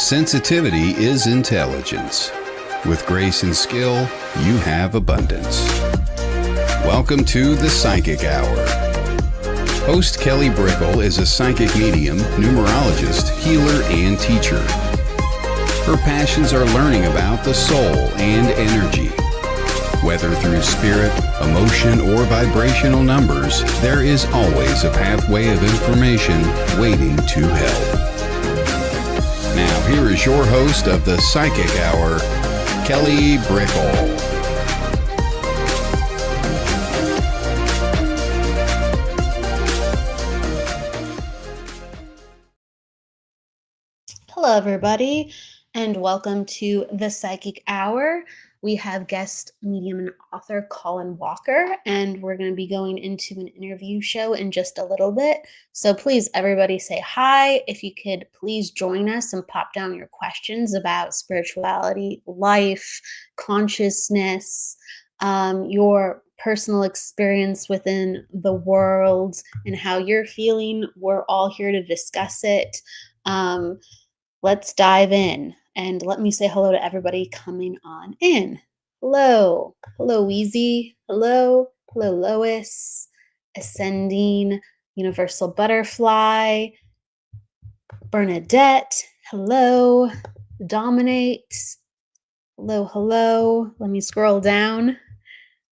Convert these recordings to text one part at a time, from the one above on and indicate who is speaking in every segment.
Speaker 1: Sensitivity is intelligence. With grace and skill, you have abundance. Welcome to the Psychic Hour. Host Kelly Brickel is a psychic medium, numerologist, healer, and teacher. Her passions are learning about the soul and energy. Whether through spirit, emotion, or vibrational numbers, there is always a pathway of information waiting to help. Now, here is your host of the Psychic Hour, Kelly Brickel.
Speaker 2: Hello, everybody, and welcome to the Psychic Hour. We have guest medium and author Colin Walker, and we're going to be going into an interview show in just a little bit. So please, everybody say hi. If you could please join us and pop down your questions about spirituality, life, consciousness, your personal experience within the world, and how you're feeling. We're all here to discuss it. Let's dive in, and let me say hello to everybody coming on in. Hello. Hello, Wheezy. Hello. Hello, Lois. Ascending Universal Butterfly. Bernadette. Hello. Dominate. Hello, hello. Let me scroll down.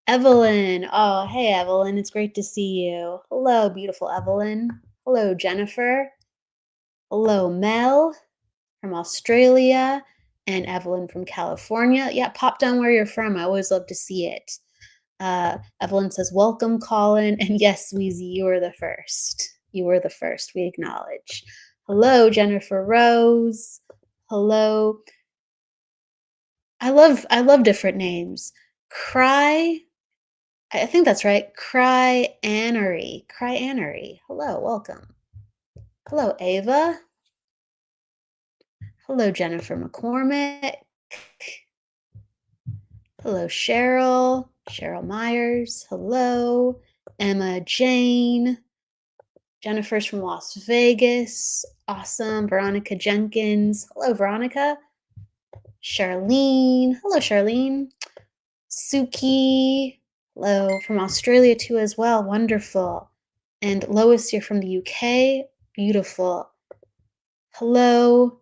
Speaker 2: Evelyn. Oh, hey, Evelyn. It's great to see you. Hello, beautiful Evelyn. Hello, Jennifer. Hello, Mel from Australia, and Evelyn from California. Yeah, pop down where you're from. I always love to see it. Evelyn says, welcome, Colin. And yes, Wheezy, you were the first. You were the first. We acknowledge. Hello, Jennifer Rose. Hello. I love different names. I think that's right. Cryanery. Hello, welcome. Hello, Ava. Hello, Jennifer McCormick. Hello, Cheryl Myers. Hello, Emma Jane. Jennifer's from Las Vegas. Awesome. Veronica Jenkins. Hello, Veronica. Charlene. Hello, Charlene. Suki. Hello, from Australia too as well. Wonderful. And Lois, you're from the UK. Beautiful. Hello.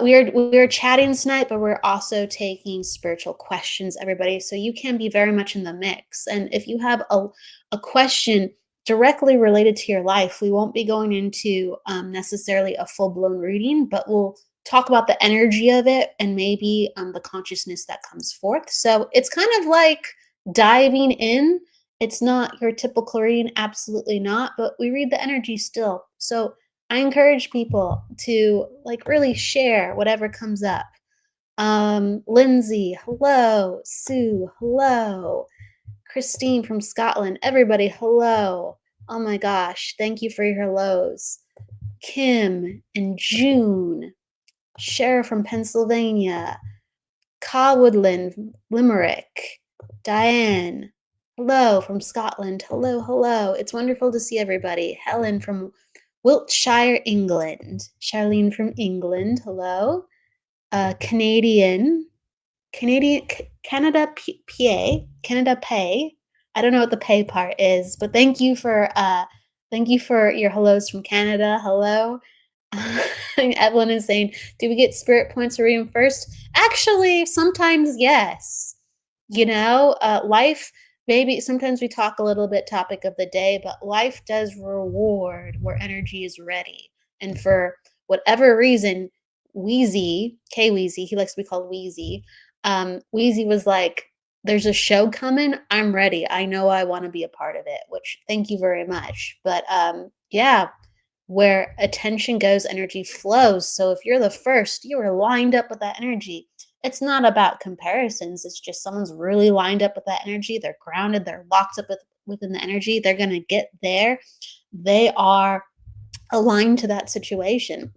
Speaker 2: We're chatting tonight, but we're also taking spiritual questions, everybody. So you can be very much in the mix. And if you have a question directly related to your life, we won't be going into necessarily a full-blown reading, but we'll talk about the energy of it and maybe the consciousness that comes forth. So it's kind of like diving in. It's not your typical reading, absolutely not, but we read the energy still. So I encourage people to really share whatever comes up. Lindsay, hello. Sue, hello. Christine from Scotland, everybody, hello. Oh my gosh, thank you for your hellos. Kim and June, Cher from Pennsylvania, Woodland, Limerick, Diane, hello from Scotland, hello. It's wonderful to see everybody. Helen from Wiltshire, England. Charlene from England, hello. Canada, Pay. I don't know what the pay part is, but thank you for your hellos from Canada. Hello. Evelyn is saying, do we get spirit points to read them first? Actually, sometimes yes. Life. Maybe sometimes we talk a little bit topic of the day, but life does reward where energy is ready. And for whatever reason, Wheezy, K-Weezy, he likes to be called Wheezy. Wheezy was like, there's a show coming. I'm ready. I know I want to be a part of it, which thank you very much. But yeah, where attention goes, energy flows. So if you're the first, you are lined up with that energy. It's not about comparisons. It's just someone's really lined up with that energy. They're grounded. They're locked up within the energy. They're going to get there. They are aligned to that situation.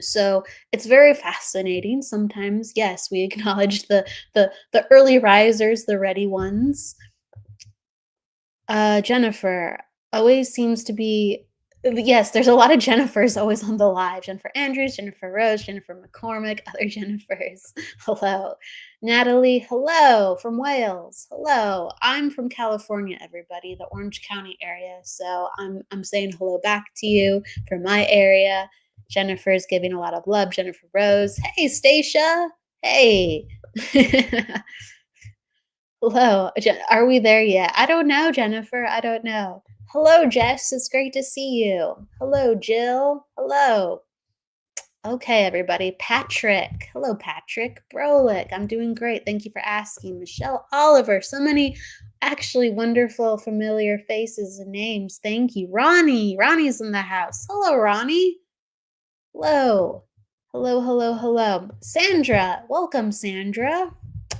Speaker 2: So it's very fascinating. Sometimes, yes, we acknowledge the early risers, the ready ones. Jennifer always seems to be Yes, there's a lot of Jennifers always on the live. Jennifer Andrews, Jennifer Rose, Jennifer McCormick, other Jennifers. Hello. Natalie, hello from Wales. Hello. I'm from California, everybody, the Orange County area. So I'm saying hello back to you from my area. Jennifer's giving a lot of love. Jennifer Rose. Hey, Stacia. Hey. Hello. Are we there yet? I don't know, Jennifer. I don't know. Hello, Jess. It's great to see you. Hello, Jill. Hello. Okay, everybody. Patrick. Hello, Patrick. Brolick. I'm doing great. Thank you for asking. Michelle Oliver. So many actually wonderful, familiar faces and names. Thank you. Ronnie. Ronnie's in the house. Hello, Ronnie. Hello. Hello, hello, hello. Sandra. Welcome, Sandra.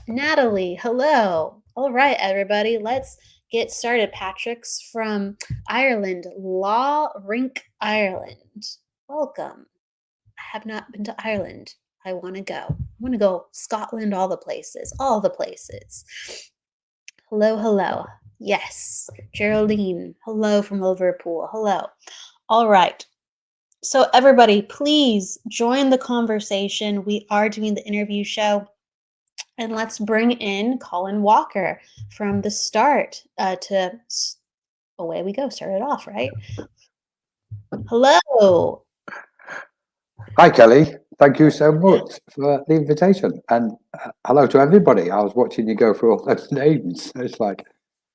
Speaker 2: Natalie, hello. All right, everybody, let's get started. Patrick's from Ireland, Law Rink, Ireland. Welcome. I have not been to Ireland. I want to go. I want to go Scotland, all the places, all the places. Hello, hello. Yes. Geraldine, hello from Liverpool. Hello. All right. So, everybody, please join the conversation. We are doing the interview show. And let's bring in Colin Walker from the start away we go. Start it off, right? Hello.
Speaker 3: Hi, Kelly. Thank you so much for the invitation. And hello to everybody. I was watching you go through all those names. It's like,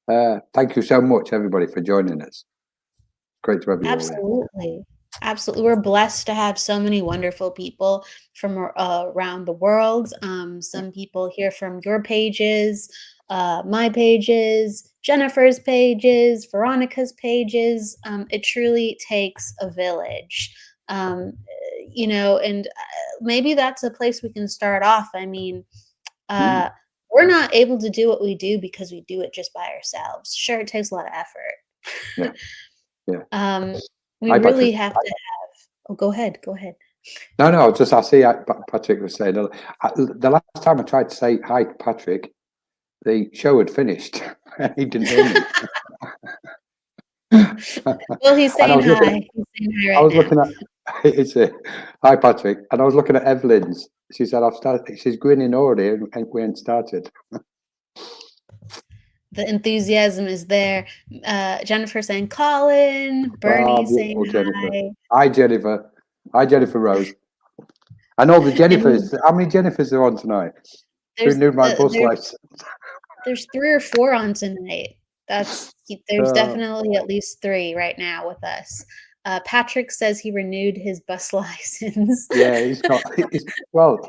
Speaker 3: thank you so much, everybody, for joining us. Great to have you all here.
Speaker 2: Absolutely. Absolutely. We're blessed to have so many wonderful people from around the world. Some people here from your pages, my pages, Jennifer's pages, Veronica's pages. It truly takes a village. And maybe that's a place we can start off. I mean, we're not able to do what we do because we do it just by ourselves. Sure, it takes a lot of effort.
Speaker 3: Yeah.
Speaker 2: We
Speaker 3: Hi,
Speaker 2: really
Speaker 3: Patrick.
Speaker 2: have to have. Oh, go ahead. Go ahead.
Speaker 3: No, I see Patrick was saying, the last time I tried to say hi, Patrick, the show had finished. He didn't hear me.
Speaker 2: Well, he's saying hi. He's saying hi right now.
Speaker 3: Looking at it's hi, Patrick, and I was looking at Evelyn's. She said, "I've started." She's grinning already, and we ain't started.
Speaker 2: The enthusiasm is there. Jennifer saying Colin. Bernie saying
Speaker 3: Jennifer.
Speaker 2: hi.
Speaker 3: Hi, Jennifer. Hi, Jennifer Rose. And all the Jennifers. How many Jennifers are on tonight? Who knew my bus lights?
Speaker 2: There's 3 or 4 on tonight. There's definitely at least 3 right now with us. Patrick says he renewed his bus license.
Speaker 3: Yeah, he's got.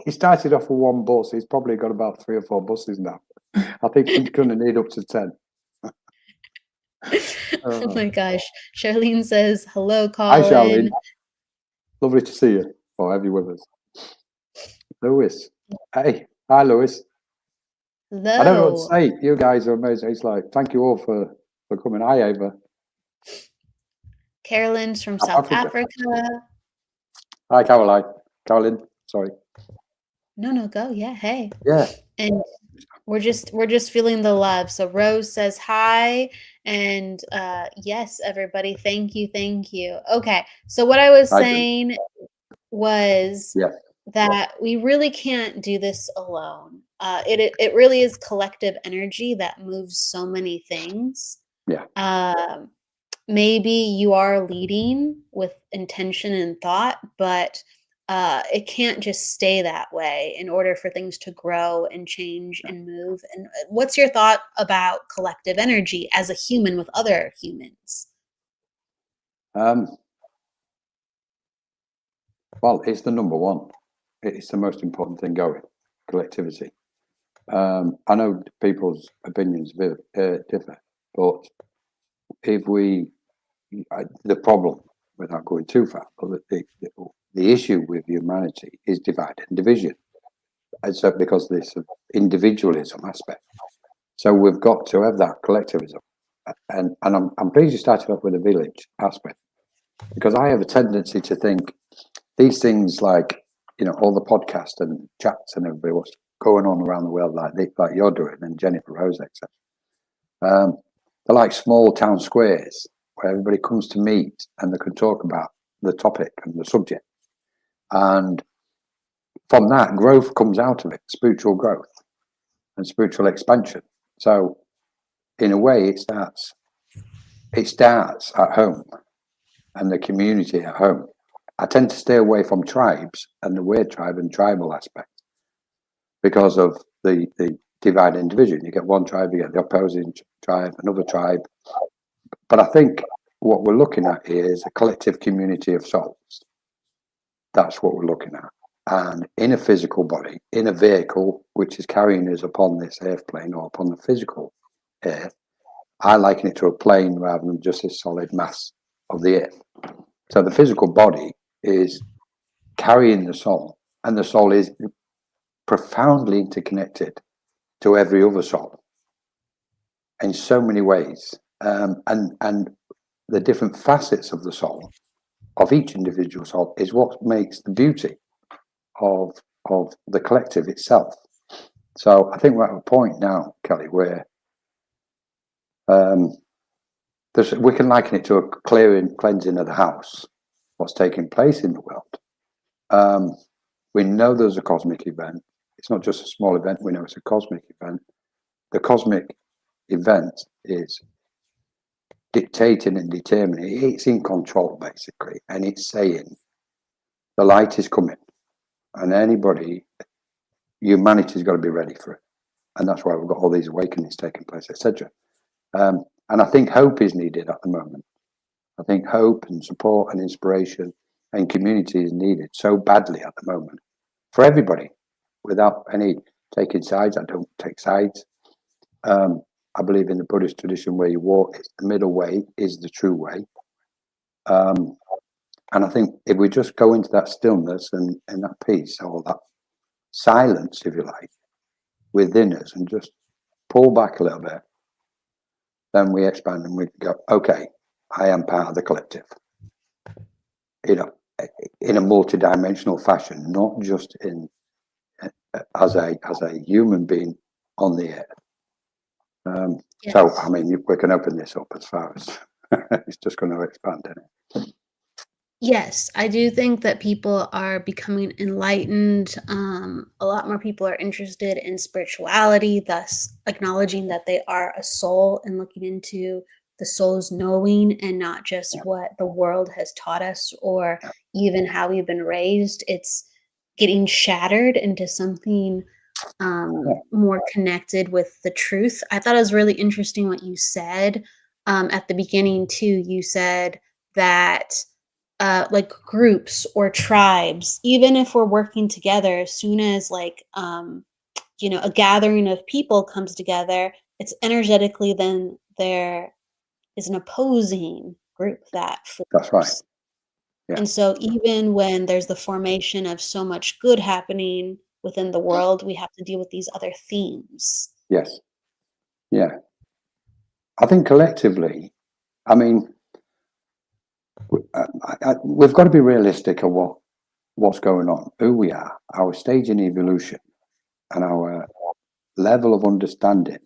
Speaker 3: He started off with 1 bus. He's probably got about 3 or 4 buses now. I think he's going to need up to 10.
Speaker 2: Oh my gosh. Charlene says, hello, Colin.
Speaker 3: Hi, Charlene. Lovely to see you. Or have you with us? Lewis. Hey. Hi, Lewis.
Speaker 2: Hello.
Speaker 3: I don't know what to say. You guys are amazing. It's like, thank you all for coming. Hi, Ava.
Speaker 2: Carolyn's from South Africa.
Speaker 3: Hi, Caroline. Caroline, sorry.
Speaker 2: No, go. Yeah, hey.
Speaker 3: Yeah.
Speaker 2: And we're just feeling the love. So Rose says hi, and yes, everybody, thank you. Okay, so what I was saying was that we really can't do this alone. It really is collective energy that moves so many things.
Speaker 3: Yeah.
Speaker 2: Maybe you are leading with intention and thought, but it can't just stay that way in order for things to grow and change and move. And what's your thought about collective energy as a human with other humans?
Speaker 3: Well, it's the number one. It's the most important thing going, collectivity. I know people's opinions differ, but if the problem, without going too far, the issue with humanity is divide and division. And so because there's an individualism aspect. So we've got to have that collectivism. And I'm pleased you started off with the village aspect, because I have a tendency to think these things like, all the podcasts and chats and everybody, what's going on around the world like you're doing and Jennifer Rose, etc. They're like small town squares. where everybody comes to meet and they can talk about the topic and the subject. And from that, growth comes out of it, spiritual growth and spiritual expansion. So in a way, it starts at home and the community at home. I tend to stay away from tribes and the weird tribe and tribal aspect because of the divide and division. You get one tribe, you get the opposing tribe, another tribe. But I think what we're looking at here is a collective community of souls. That's what we're looking at. And in a physical body, in a vehicle, which is carrying us upon this earth plane or upon the physical earth, I liken it to a plane rather than just a solid mass of the earth. So the physical body is carrying the soul, and the soul is profoundly interconnected to every other soul in so many ways. And the different facets of the soul, of each individual soul, is what makes the beauty of the collective itself. So I think we're at a point now, Kelly, where we can liken it to a cleansing of the house, what's taking place in the world. We know there's a cosmic event. It's not just a small event. We know it's a cosmic event. The cosmic event is dictating and determining. It's in control, basically. And it's saying the light is coming. And humanity's got to be ready for it. And that's why we've got all these awakenings taking place, etc. And I think hope is needed at the moment. I think hope and support and inspiration and community is needed so badly at the moment for everybody, without any taking sides. I don't take sides. I believe in the Buddhist tradition where you walk, the middle way is the true way. And I think if we just go into that stillness and that peace, or that silence, if you like, within us, and just pull back a little bit, then we expand and we go, okay, I am part of the collective. In a multidimensional fashion, not just as a human being on the earth. Yes. So, I mean, we can open this up as far as it's just going to expand, isn't it?
Speaker 2: Yes, I do think that people are becoming enlightened. A lot more people are interested in spirituality, thus acknowledging that they are a soul and looking into the soul's knowing and not just what the world has taught us or even how we've been raised. It's getting shattered into something more connected with the truth. I thought it was really interesting what you said at the beginning too. You said that like groups or tribes, even if we're working together, as soon as like a gathering of people comes together, it's energetically then there is an opposing group that forms.
Speaker 3: That's right. Yeah.
Speaker 2: And so even when there's the formation of so much good happening within the world, we have to deal with these other themes.
Speaker 3: Yes. Yeah. I think collectively, I mean, we've got to be realistic of what's going on, who we are, our stage in evolution, and our level of understanding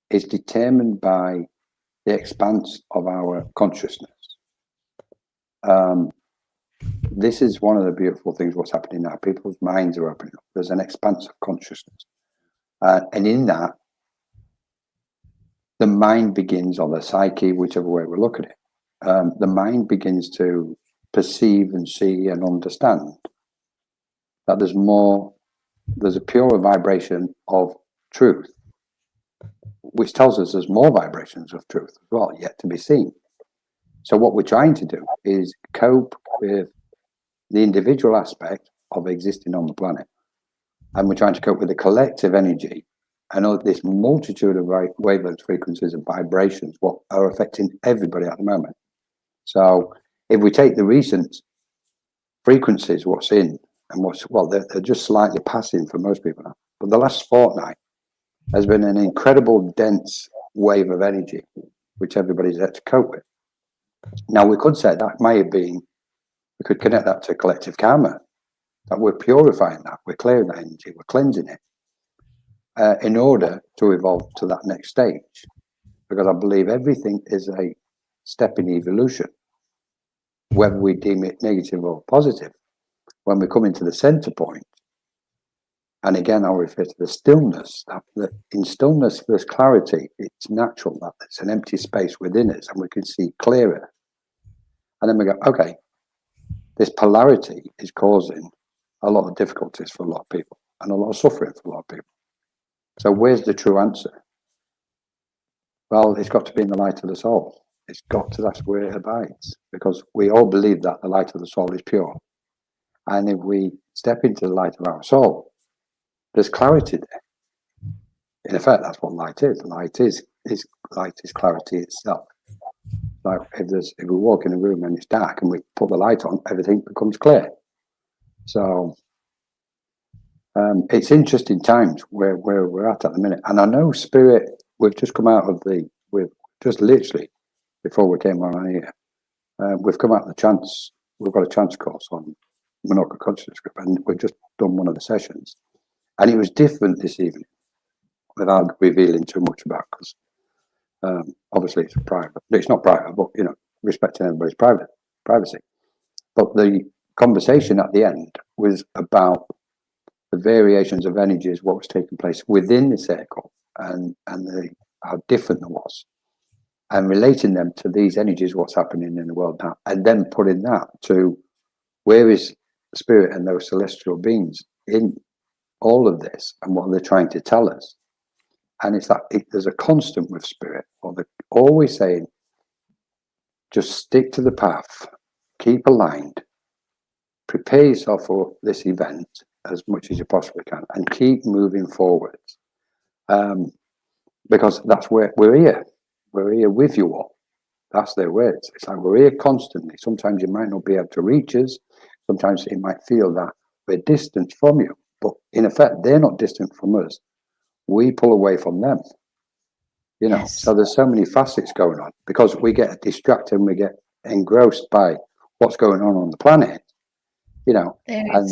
Speaker 3: is determined by the expanse of our consciousness. This is one of the beautiful things what's happening now. People's minds are opening up. There's an expanse of consciousness. And in that, the mind begins, or the psyche, whichever way we look at it, the mind begins to perceive and see and understand that there's a purer vibration of truth, which tells us there's more vibrations of truth as well, yet to be seen. So what we're trying to do is cope with the individual aspect of existing on the planet. And we're trying to cope with the collective energy and this multitude of wavelengths, frequencies, and vibrations, what are affecting everybody at the moment. So if we take the recent frequencies, what's in and they're just slightly passing for most people now. But the last fortnight has been an incredible dense wave of energy, which everybody's had to cope with. Now, we could say that may have been, we could connect that to collective karma, that we're purifying that, we're clearing that energy, we're cleansing it in order to evolve to that next stage. Because I believe everything is a step in evolution, whether we deem it negative or positive. When we come into the center point, and again, I'll refer to the stillness, that in stillness there's clarity. It's natural that there's an empty space within us and we can see clearer. And then we go, okay, this polarity is causing a lot of difficulties for a lot of people and a lot of suffering for a lot of people. So where's the true answer? Well, it's got to be in the light of the soul. It's got to, that's where it abides, because we all believe that the light of the soul is pure. And if we step into the light of our soul, there's clarity there. In effect, that's what light is. Light is clarity itself. Like if we walk in a room and it's dark and we put the light on, everything becomes clear. So it's interesting times where we're at the minute. And I know Spirit, we've just come out of we've just literally, before we came on here, we've come out of we've got a chance course on Minorca Consciousness Group, and we've just done one of the sessions. And it was different this evening, without revealing too much about, because obviously it's private. It's not private, but respecting everybody's privacy. But the conversation at the end was about the variations of energies, what was taking place within the circle, and how different it was, and relating them to these energies, what's happening in the world now, and then putting that to where is Spirit and those celestial beings in all of this, and what they're trying to tell us. And it's that there's a constant with Spirit, or they're always saying, just stick to the path, keep aligned, prepare yourself for this event as much as you possibly can, and keep moving forward. Because that's where we're here. We're here with you all. That's their words. It's like we're here constantly. Sometimes you might not be able to reach us. Sometimes it might feel that we're distant from you. But in effect, they're not distant from us. We pull away from them.
Speaker 2: Yes.
Speaker 3: So there's so many facets going on, because we get distracted and we get engrossed by what's going on the planet. And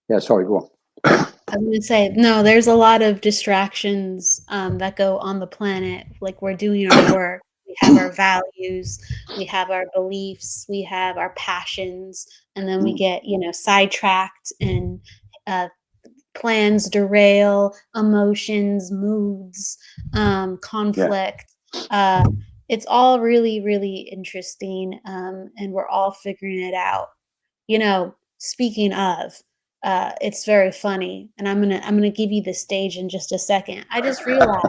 Speaker 3: yeah, sorry, go on.
Speaker 2: I was going to say, no, there's a lot of distractions that go on the planet. Like, we're doing our work. We have our values, we have our beliefs, we have our passions, and then we get, sidetracked, and plans derail, emotions, moods, conflict. Yeah. It's all really, really interesting, and we're all figuring it out. Speaking of, it's very funny, and I'm gonna give you the stage in just a second. I just realized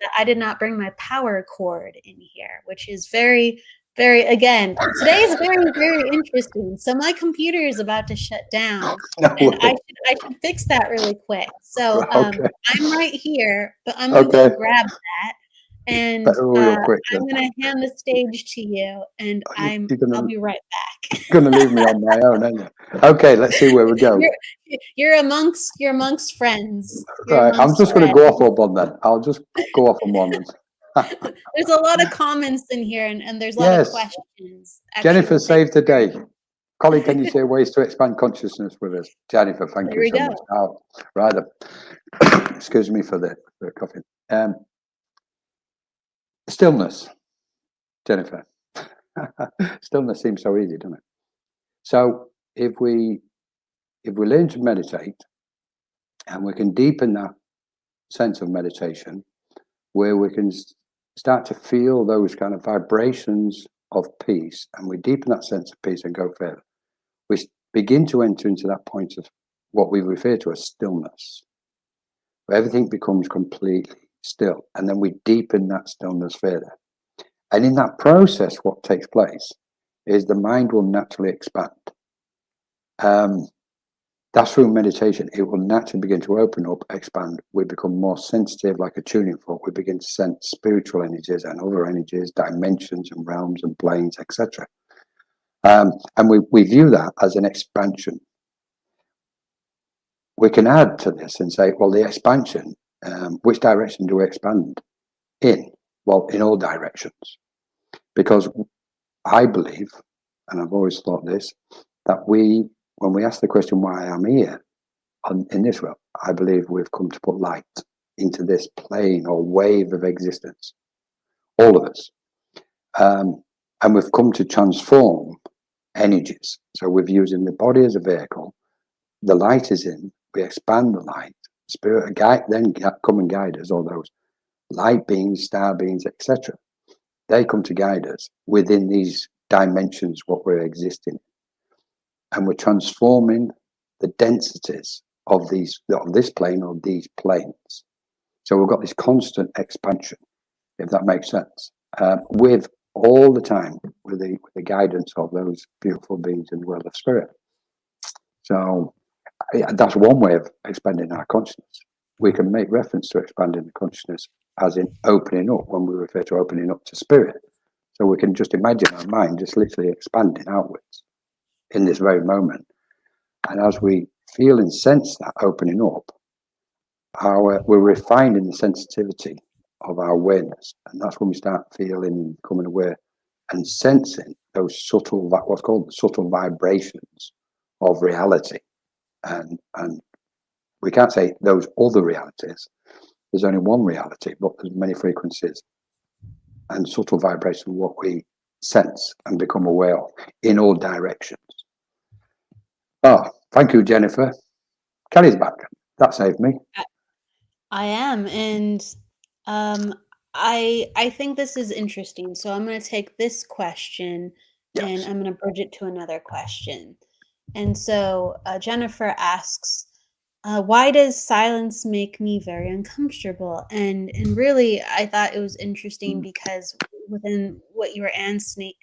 Speaker 2: that I did not bring my power cord in here, which is very, very, again, today is very, very interesting. So my computer is about to shut down, and I should fix that really quick. So I'm right here, but I'm gonna go grab that. And I'm going to hand the stage to you, and I'll be right back.
Speaker 3: You're going to leave me on my own, aren't you? Okay, let's see where we go.
Speaker 2: You're amongst friends.
Speaker 3: Right, I'm just going to go off on one then. I'll just go off on one.
Speaker 2: There's a lot of comments in here, and there's a lot of questions.
Speaker 3: Jennifer saved the day. Colin, can you share ways to expand consciousness with us? Jennifer, thank you so much. Oh, rather, excuse me for the coughing. Stillness, Jennifer. Stillness seems so easy, doesn't it? So if we learn to meditate, and we can deepen that sense of meditation, where we can start to feel those kind of vibrations of peace, and we deepen that sense of peace and go further, we begin to enter into that point of what we refer to as stillness, where everything becomes completely still, and then we deepen that stillness further. And in that process, what takes place is the mind will naturally expand. That's through meditation. It will naturally begin to open up, expand. We become more sensitive, like a tuning fork. We begin to sense spiritual energies and other energies, dimensions and realms and planes, etc. And we view that as an expansion. We can add to this and say, well, the expansion, which direction do we expand in? Well, in all directions. Because I believe, and I've always thought this, that when we ask the question why I'm here in this world, I believe we've come to put light into this plane or wave of existence. All of us. And we've come to transform energies. So we're using the body as a vehicle. The light is in. We expand the light. Spirit guide, then come and guide us. All those light beings, star beings, etc. They come to guide us within these dimensions, what we're existing in. And we're transforming the densities of this plane or these planes. So we've got this constant expansion, if that makes sense, with all the time with the guidance of those beautiful beings in the world of spirit. So that's one way of expanding our consciousness. We can make reference to expanding the consciousness as in opening up, when we refer to opening up to spirit. So we can just imagine our mind just literally expanding outwards in this very moment. And as we feel and sense that opening up, we're refining the sensitivity of our awareness. And that's when we start feeling, becoming aware and sensing those subtle, what's called subtle vibrations of reality. And we can't say those other realities. There's only one reality, but there's many frequencies and subtle vibrations of what we sense and become aware of in all directions. Oh, thank you, Jennifer. Kelly's back. That saved me.
Speaker 2: I am, and I think this is interesting. So I'm going to take this question and I'm going to bridge it to another question. And so Jennifer asks, why does silence make me very uncomfortable? And really, I thought it was interesting because within what you were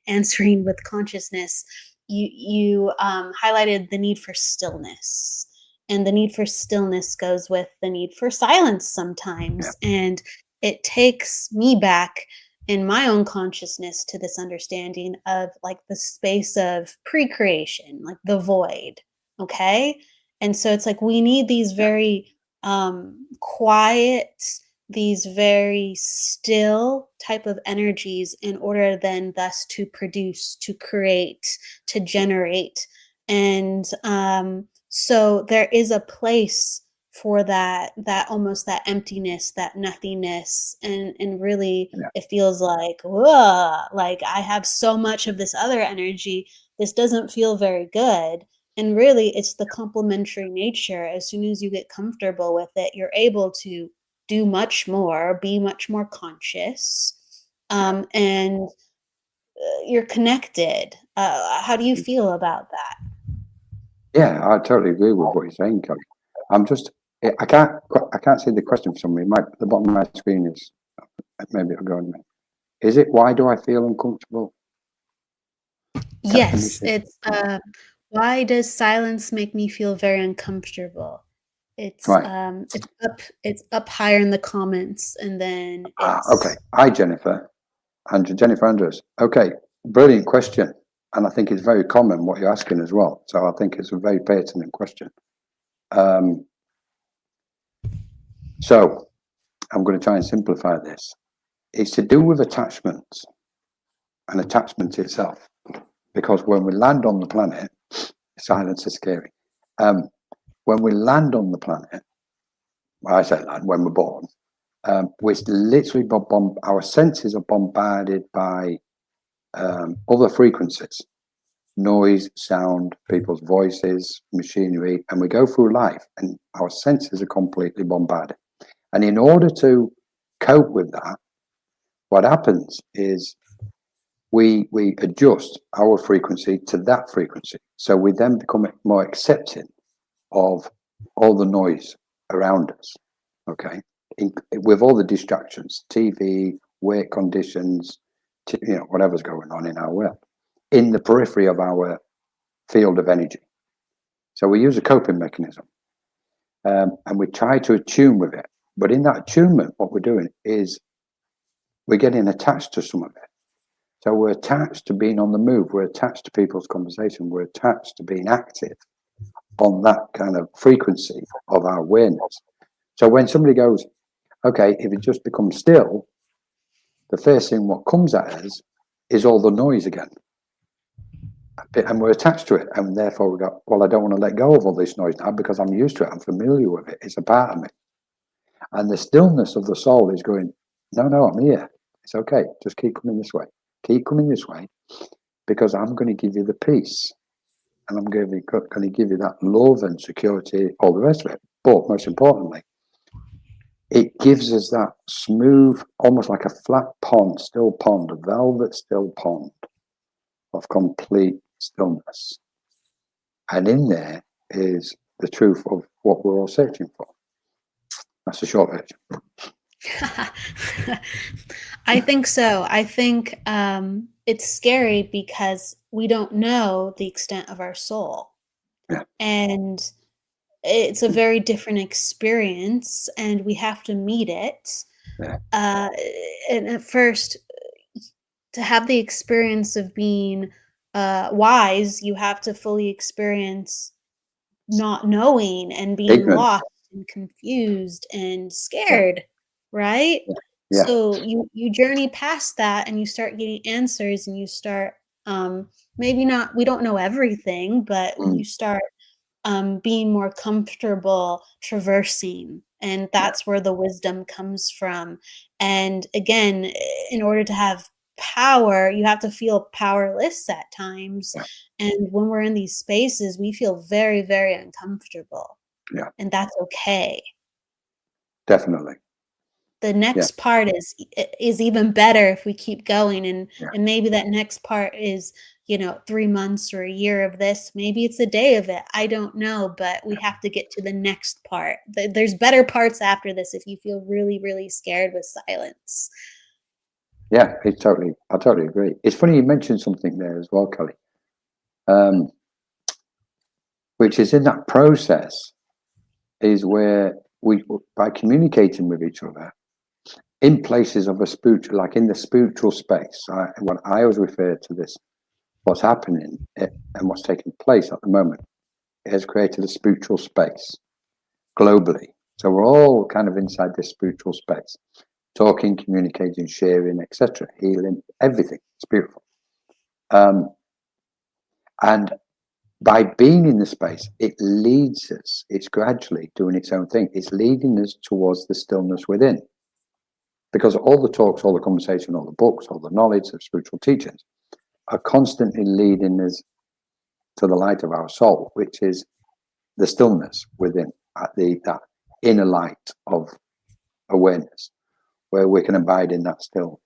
Speaker 2: answering with consciousness, you highlighted the need for stillness. And the need for stillness goes with the need for silence sometimes. And it takes me back in my own consciousness to this understanding of like the space of pre-creation, like the void. Okay. And so it's like we need these very quiet, these very still type of energies in order then thus to produce, to create, to generate. And so there is a place for that almost that emptiness, that nothingness, and really it feels like, whoa, like I have so much of this other energy. This doesn't feel very good. And really, it's the complementary nature. As soon as you get comfortable with it, you're able to do much more, be much more conscious, and you're connected. How do you feel about that?
Speaker 3: Yeah, I totally agree with what you're saying, Kelly. I can't see the question for some reason. The bottom of my screen is, maybe it'll go on me. Is it, why do I feel uncomfortable?
Speaker 2: Yes, it's why does silence make me feel very uncomfortable? It's
Speaker 3: Right.
Speaker 2: it's up higher in the comments, and then it's
Speaker 3: Okay. Hi, Jennifer. Jennifer Andrews. Okay, brilliant question. And I think it's very common what you're asking as well. So I think it's a very pertinent question. So I'm going to try and simplify this. It's to do with attachments and attachment itself. Because when we land on the planet, silence is scary. When we land on the planet, well, I say land, when we're born, we're literally our senses are bombarded by other frequencies, noise, sound, people's voices, machinery, and we go through life and our senses are completely bombarded. And in order to cope with that, what happens is we adjust our frequency to that frequency. So we then become more accepting of all the noise around us, okay? With all the distractions, TV, work conditions, whatever's going on in our world, in the periphery of our field of energy. So we use a coping mechanism, and we try to attune with it. But in that attunement, what we're doing is we're getting attached to some of it. So we're attached to being on the move. We're attached to people's conversation. We're attached to being active on that kind of frequency of our awareness. So when somebody goes, okay, if it just becomes still, the first thing what comes at us is all the noise again. And we're attached to it. And therefore we go, well, I don't want to let go of all this noise now because I'm used to it. I'm familiar with it. It's a part of me. And the stillness of the soul is going, no, I'm here. It's okay. Just keep coming this way. keep coming this way, because I'm going to give you the peace, and I'm going to give you that love and security, all the rest of it. But most importantly, it gives us that smooth, almost like a flat pond, still pond, a velvet still pond of complete stillness. And in there is the truth of what we're all searching for. That's the short version.
Speaker 2: I think so. I think it's scary because we don't know the extent of our soul.
Speaker 3: Yeah.
Speaker 2: And it's a very different experience, and we have to meet it.
Speaker 3: Yeah.
Speaker 2: And at first, to have the experience of being wise, you have to fully experience not knowing and being
Speaker 3: Ignorance.
Speaker 2: lost and confused and scared, right?
Speaker 3: Yeah.
Speaker 2: So you journey past that, and you start getting answers, and you start maybe not, we don't know everything, but you start being more comfortable traversing, and that's where the wisdom comes from. And again, in order to have power, you have to feel powerless at times.
Speaker 3: Yeah.
Speaker 2: And when we're in these spaces, we feel very, very uncomfortable.
Speaker 3: Yeah.
Speaker 2: And that's okay.
Speaker 3: Definitely.
Speaker 2: The next part is even better if we keep going, and maybe that next part is 3 months or a year of this. Maybe it's a day of it. I don't know, but we have to get to the next part. There's better parts after this if you feel really, really scared with silence.
Speaker 3: Yeah, I totally agree. It's funny you mentioned something there as well, Kelly, which is in that process is where we, by communicating with each other in places of a spiritual, like in the spiritual space, when I always refer to this, what's happening and what's taking place at the moment, it has created a spiritual space globally. So we're all kind of inside this spiritual space, talking, communicating, sharing, etc., healing, everything. It's beautiful. And by being in the space, it leads us, it's gradually doing its own thing. It's leading us towards the stillness within. Because all the talks, all the conversation, all the books, all the knowledge of spiritual teachings are constantly leading us to the light of our soul, which is the stillness within, that inner light of awareness, where we can abide in that still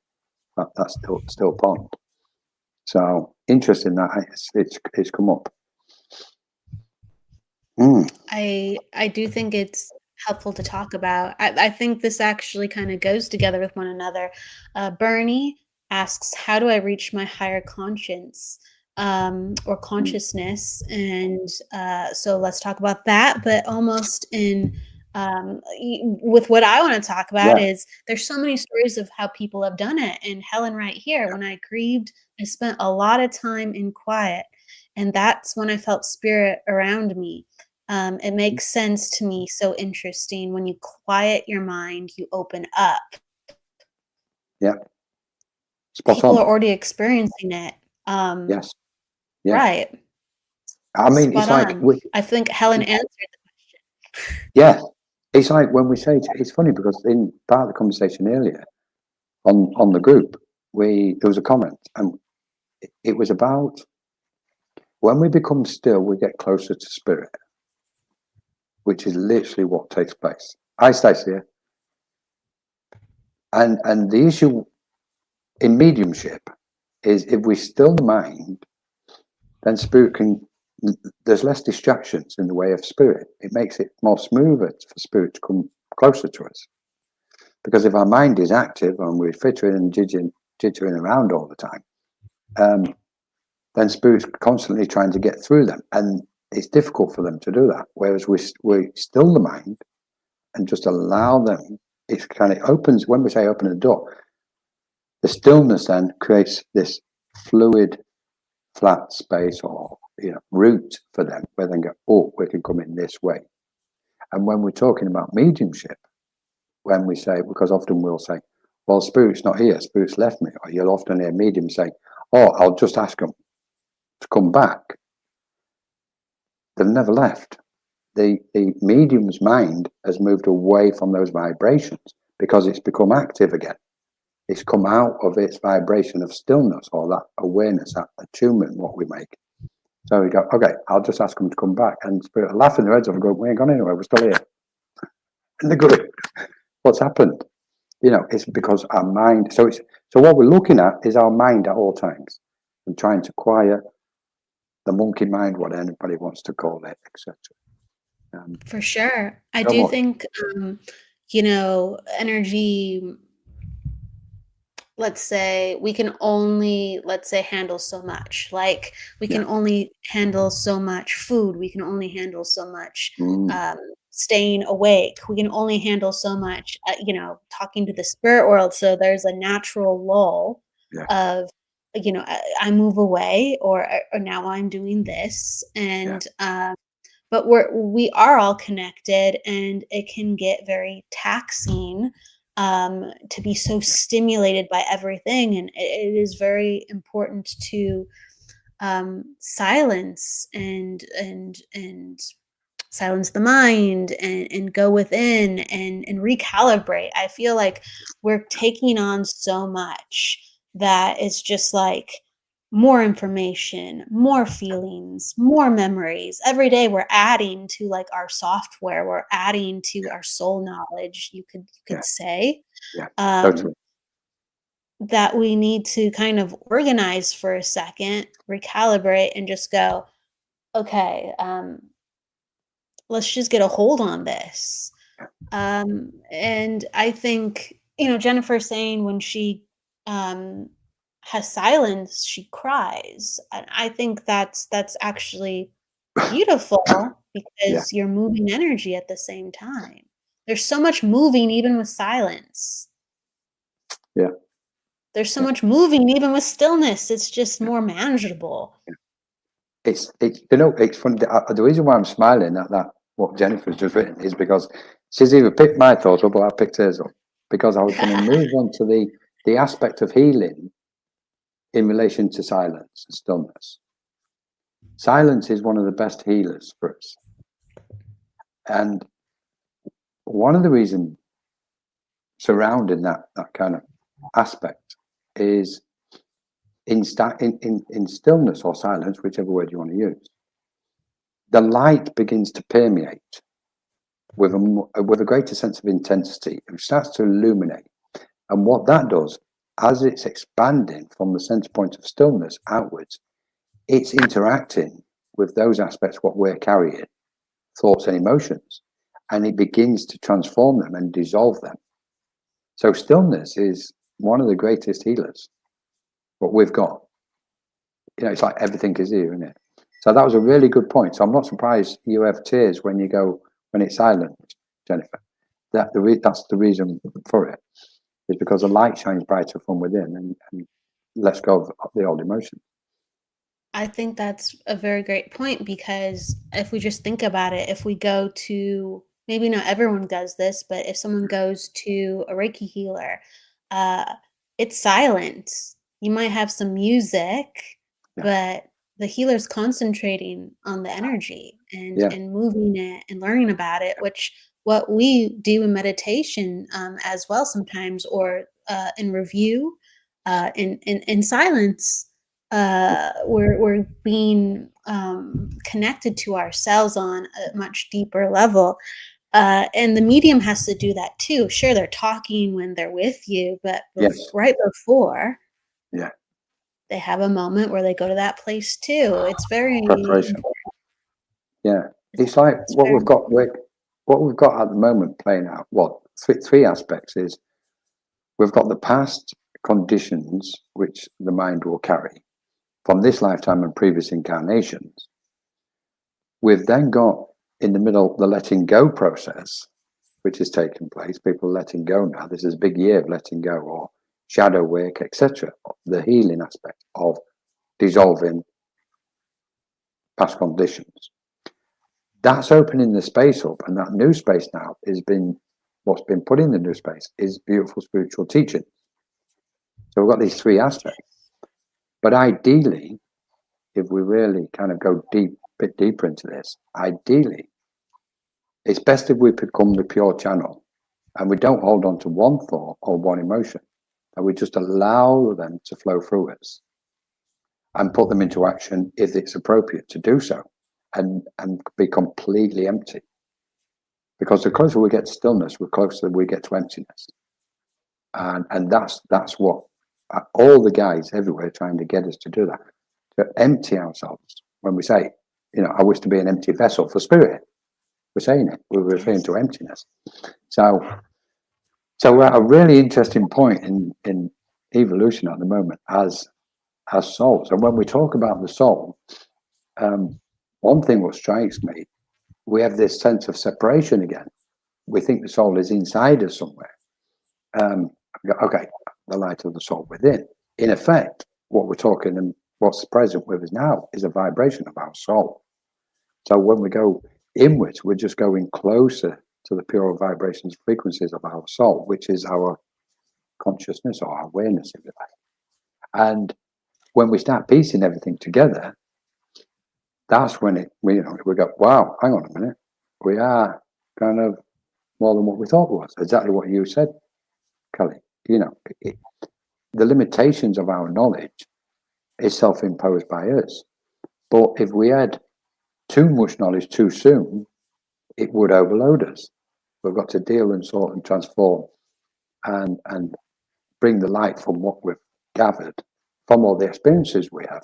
Speaker 3: pond. So interesting that it's come up.
Speaker 2: I do think it's helpful to talk about. I think this actually kind of goes together with one another. Bernie asks, how do I reach my higher conscience or consciousness? And so let's talk about that, but almost in with what I want to talk about is there's so many stories of how people have done it. And Helen right here, when I grieved, I spent a lot of time in quiet, and that's when I felt spirit around me. It makes sense to me. So interesting. When you quiet your mind, you open up.
Speaker 3: Yeah. Spot
Speaker 2: People
Speaker 3: on.
Speaker 2: are already experiencing it.
Speaker 3: Yes. Yeah.
Speaker 2: Right.
Speaker 3: I mean,
Speaker 2: Spot
Speaker 3: it's like
Speaker 2: on. I think Helen answered the question.
Speaker 3: Yeah. It's like when we say it's funny because in part of the conversation earlier on the group, there was a comment, and it was about when we become still, we get closer to spirit, which is literally what takes place. Hi, Stacey. And the issue in mediumship is if we still the mind, then spirit there's less distractions in the way of spirit. It makes it more smoother for spirit to come closer to us. Because if our mind is active and we're fittering and jittering around all the time, then spirit's constantly trying to get through them. And it's difficult for them to do that. Whereas we still the mind and just allow them, it kind of opens, when we say open the door, the stillness then creates this fluid, flat space or route for them where they go, oh, we can come in this way. And when we're talking about mediumship, when we say, because often we'll say, well, spirit's not here, spirit's left me, or you'll often hear mediums say, oh, I'll just ask them to come back. They've never left. The medium's mind has moved away from those vibrations because it's become active again. It's come out of its vibration of stillness, or that awareness, that attunement, what we make. So we go, okay, I'll just ask them to come back. And spirit are laughing their heads off and go, we ain't gone anywhere, we're still here. And they're going, what's happened? It's because our mind. So what we're looking at is our mind at all times, and trying to quiet the monkey mind, what anybody wants to call it, etc.
Speaker 2: For sure. I
Speaker 3: So
Speaker 2: do
Speaker 3: much.
Speaker 2: think, energy, let's say we can only, handle so much. Like we can
Speaker 3: Yeah.
Speaker 2: only handle so much food. We can only handle so much
Speaker 3: Mm,
Speaker 2: staying awake. We can only handle so much, talking to the spirit world. So there's a natural lull
Speaker 3: yeah,
Speaker 2: of, I move away, or now I'm doing this.
Speaker 3: yeah,
Speaker 2: And, but we are all connected, and it can get very taxing, to be so stimulated by everything, and it is very important to silence and silence the mind, and go within, and recalibrate. I feel like we're taking on so much that it's just like more information, more feelings, more memories. Every day we're adding to like our software, we're adding to our soul knowledge, you could
Speaker 3: yeah,
Speaker 2: say.
Speaker 3: yeah.
Speaker 2: Um,
Speaker 3: Totally.
Speaker 2: that we need to kind of organize for a second, recalibrate, and just go, okay, let's just get a hold on this. And I think, Jennifer saying when she um, has silence, she cries. And I think that's actually beautiful
Speaker 3: Yeah,
Speaker 2: because you're moving energy at the same time. There's so much moving even with silence.
Speaker 3: yeah,
Speaker 2: There's so
Speaker 3: yeah,
Speaker 2: much moving even with stillness. It's just
Speaker 3: yeah.
Speaker 2: more manageable.
Speaker 3: It's funny. The reason why I'm smiling at that, what Jennifer's just written, is because she's either picked my thoughts up or I picked hers up. Because I was going to move on to the aspect of healing in relation to silence and stillness. Silence is one of the best healers for us, and one of the reasons surrounding that kind of aspect is in stillness or silence, whichever word you want to use. The light begins to permeate with a greater sense of intensity. It starts to illuminate, and what that does, as it's expanding from the center point of stillness outwards, it's interacting with those aspects what we're carrying, thoughts and emotions, and it begins to transform them and dissolve them. So stillness is one of the greatest healers. What we've got, it's like everything is here, isn't it? So that was a really good point. So I'm not surprised you have tears when it's silent, Jennifer. That's the reason for it, is because the light shines brighter from within, and lets go of the old emotion.
Speaker 2: I think that's a very great point because if we just think about it, if we go to, maybe not everyone does this, but if someone goes to a Reiki healer, uh, it's silent. You might have some music,
Speaker 3: Yeah,
Speaker 2: but the healer's concentrating on the energy and
Speaker 3: yeah,
Speaker 2: moving it and learning about it, which what we do in meditation, as well sometimes, or in review, in silence. We're being connected to ourselves on a much deeper level, and the medium has to do that too. Sure, they're talking when they're with you, but
Speaker 3: yes,
Speaker 2: right before,
Speaker 3: yeah.
Speaker 2: they have a moment where they go to that place too. It's very
Speaker 3: Preparation.
Speaker 2: important.
Speaker 3: Yeah, it's like
Speaker 2: It's
Speaker 3: what
Speaker 2: very
Speaker 3: we've got.
Speaker 2: important.
Speaker 3: What we've got at the moment playing out. What three aspects is we've got the past conditions which the mind will carry from this lifetime and previous incarnations. We've then got in the middle the letting go process, which is taking place. People are letting go now. This is a big year of letting go, or shadow work, etc. The healing aspect of dissolving past conditions. That's opening the space up, and that new space now what's been put in the new space is beautiful spiritual teaching. So we've got these three aspects. But ideally, if we really kind of go bit deeper into this, ideally, it's best if we become the pure channel and we don't hold on to one thought or one emotion. that we just allow them to flow through us and put them into action if it's appropriate to do so, and be completely empty. Because the closer we get to stillness, the closer we get to emptiness. And that's what all the guys everywhere are trying to get us to do, that, to empty ourselves. When we say, I wish to be an empty vessel for spirit, we're saying it, we're referring to emptiness. So we're at a really interesting point in evolution at the moment as souls. And when we talk about the soul, one thing what strikes me, we have this sense of separation again. We think the soul is inside us somewhere. Okay, the light of the soul within. In effect, what we're talking and what's present with us now is a vibration of our soul. So when we go inwards, we're just going closer to the pure vibrations, frequencies of our soul, which is our consciousness or our awareness, if you like. And when we start piecing everything together, that's when we go, wow, hang on a minute, we are kind of more than what we thought was. Exactly what you said, Kelly. The limitations of our knowledge is self-imposed by us. But if we had too much knowledge too soon, it would overload us. We've got to deal and sort and transform and bring the light from what we've gathered from all the experiences we have,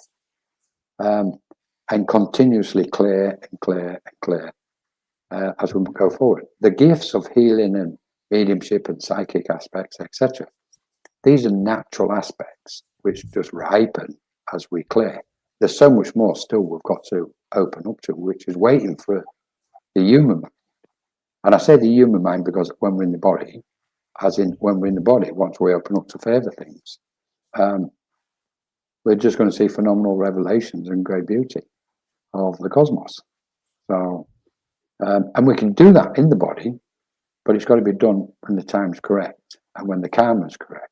Speaker 3: and continuously clear and clear and clear as we go forward. The gifts of healing and mediumship and psychic aspects, etc. These are natural aspects which just ripen as we clear. There's so much more still we've got to open up to, which is waiting for the human mind. And I say the human mind because when we're in the body, as in when we're in the body, once we open up to further things, we're just going to see phenomenal revelations and great beauty of the cosmos. So, and we can do that in the body, but it's got to be done when the time's correct and when the karma's correct,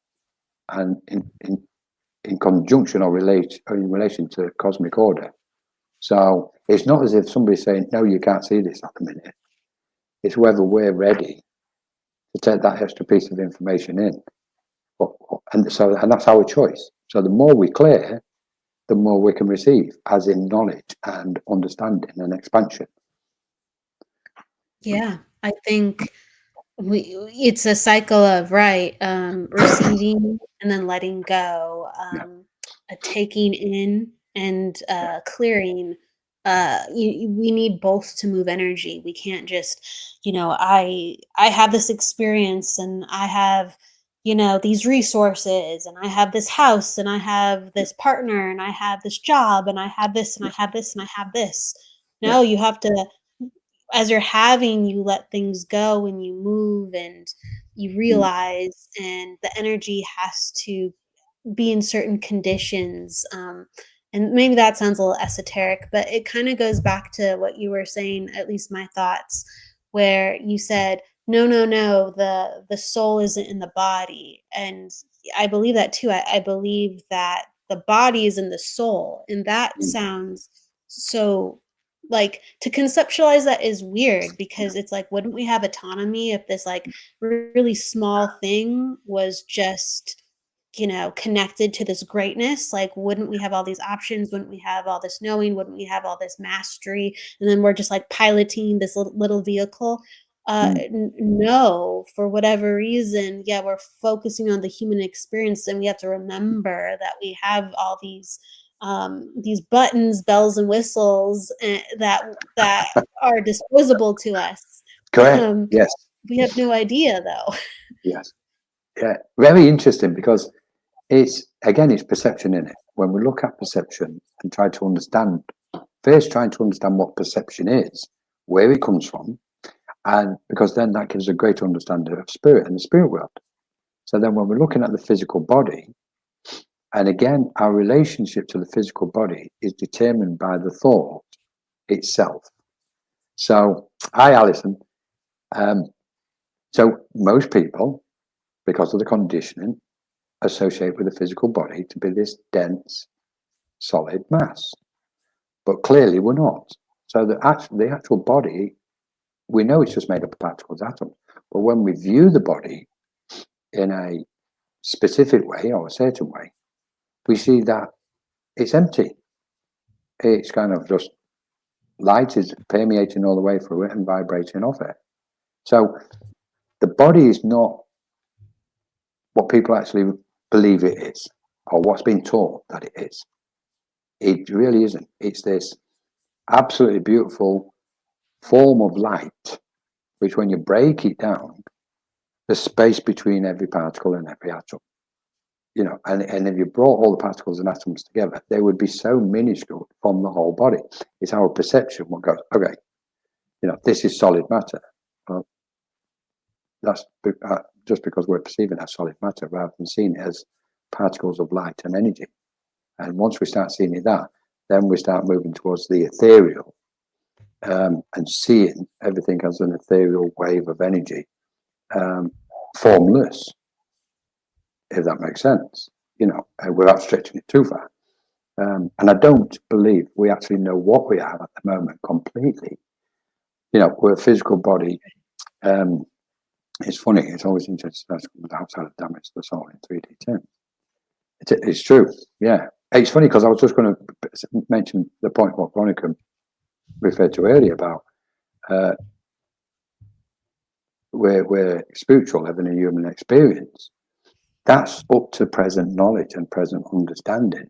Speaker 3: and in conjunction or in relation to cosmic order. So it's not as if somebody's saying, no, you can't see this at the minute. It's whether we're ready to take that extra piece of information in. And that's our choice. So the more we clear, the more we can receive, as in knowledge and understanding and expansion.
Speaker 2: Yeah, I think it's a cycle of receiving and then letting go, a taking in and clearing. We need both to move energy. We can't just, I have this experience and I have, these resources and I have this house and I have this partner and I have this job and I have this and I have this and I have this. No, you have to, as you're having, you let things go and you move and you realize, and the energy has to be in certain conditions. And maybe that sounds a little esoteric, but it kind of goes back to what you were saying, at least my thoughts, where you said, no, the soul isn't in the body. And I believe that too. I believe that the body is in the soul. And that sounds so, like, to conceptualize that is weird, because it's like, wouldn't we have autonomy if this like really small thing was just, connected to this greatness? Like, wouldn't we have all these options? Wouldn't we have all this knowing? Wouldn't we have all this mastery? And then we're just like piloting this little vehicle. No, for whatever reason, we're focusing on the human experience, and we have to remember that we have all these buttons, bells, and whistles that are disposable to us.
Speaker 3: Correct. Yes.
Speaker 2: We have no idea, though.
Speaker 3: Yes. Yeah. Very interesting, because it's perception in it. When we look at perception and trying to understand what perception is, where it comes from, and because then that gives a greater understanding of spirit and the spirit world. So then when we're looking at the physical body, and again, our relationship to the physical body is determined by the thought itself. So, hi, Alison. So most people, because of the conditioning, associate with the physical body to be this dense, solid mass. But clearly we're not. So the actual body, we know it's just made up of particles, atoms. But when we view the body in a specific way or a certain way, we see that it's empty. It's kind of just light is permeating all the way through it and vibrating off it. So the body is not what people actually believe it is, or what's been taught that it is. It really isn't. It's this absolutely beautiful form of light, which when you break it down, the space between every particle and every atom, and if you brought all the particles and atoms together, they would be so minuscule from the whole body. It's our perception what goes, okay, this is solid matter. Well, that's just because we're perceiving it as solid matter rather than seeing it as particles of light and energy. And once we start seeing it that, then we start moving towards the ethereal, and seeing everything as an ethereal wave of energy, formless, if that makes sense, without stretching it too far. And I don't believe we actually know what we are at the moment completely. We're a physical body. It's funny, it's always interesting with outside of damage to the soul in 3D terms. It's true, yeah. It's funny because I was just going to mention the point what Veronica referred to earlier about we're spiritual, having a human experience. That's up to present knowledge and present understanding.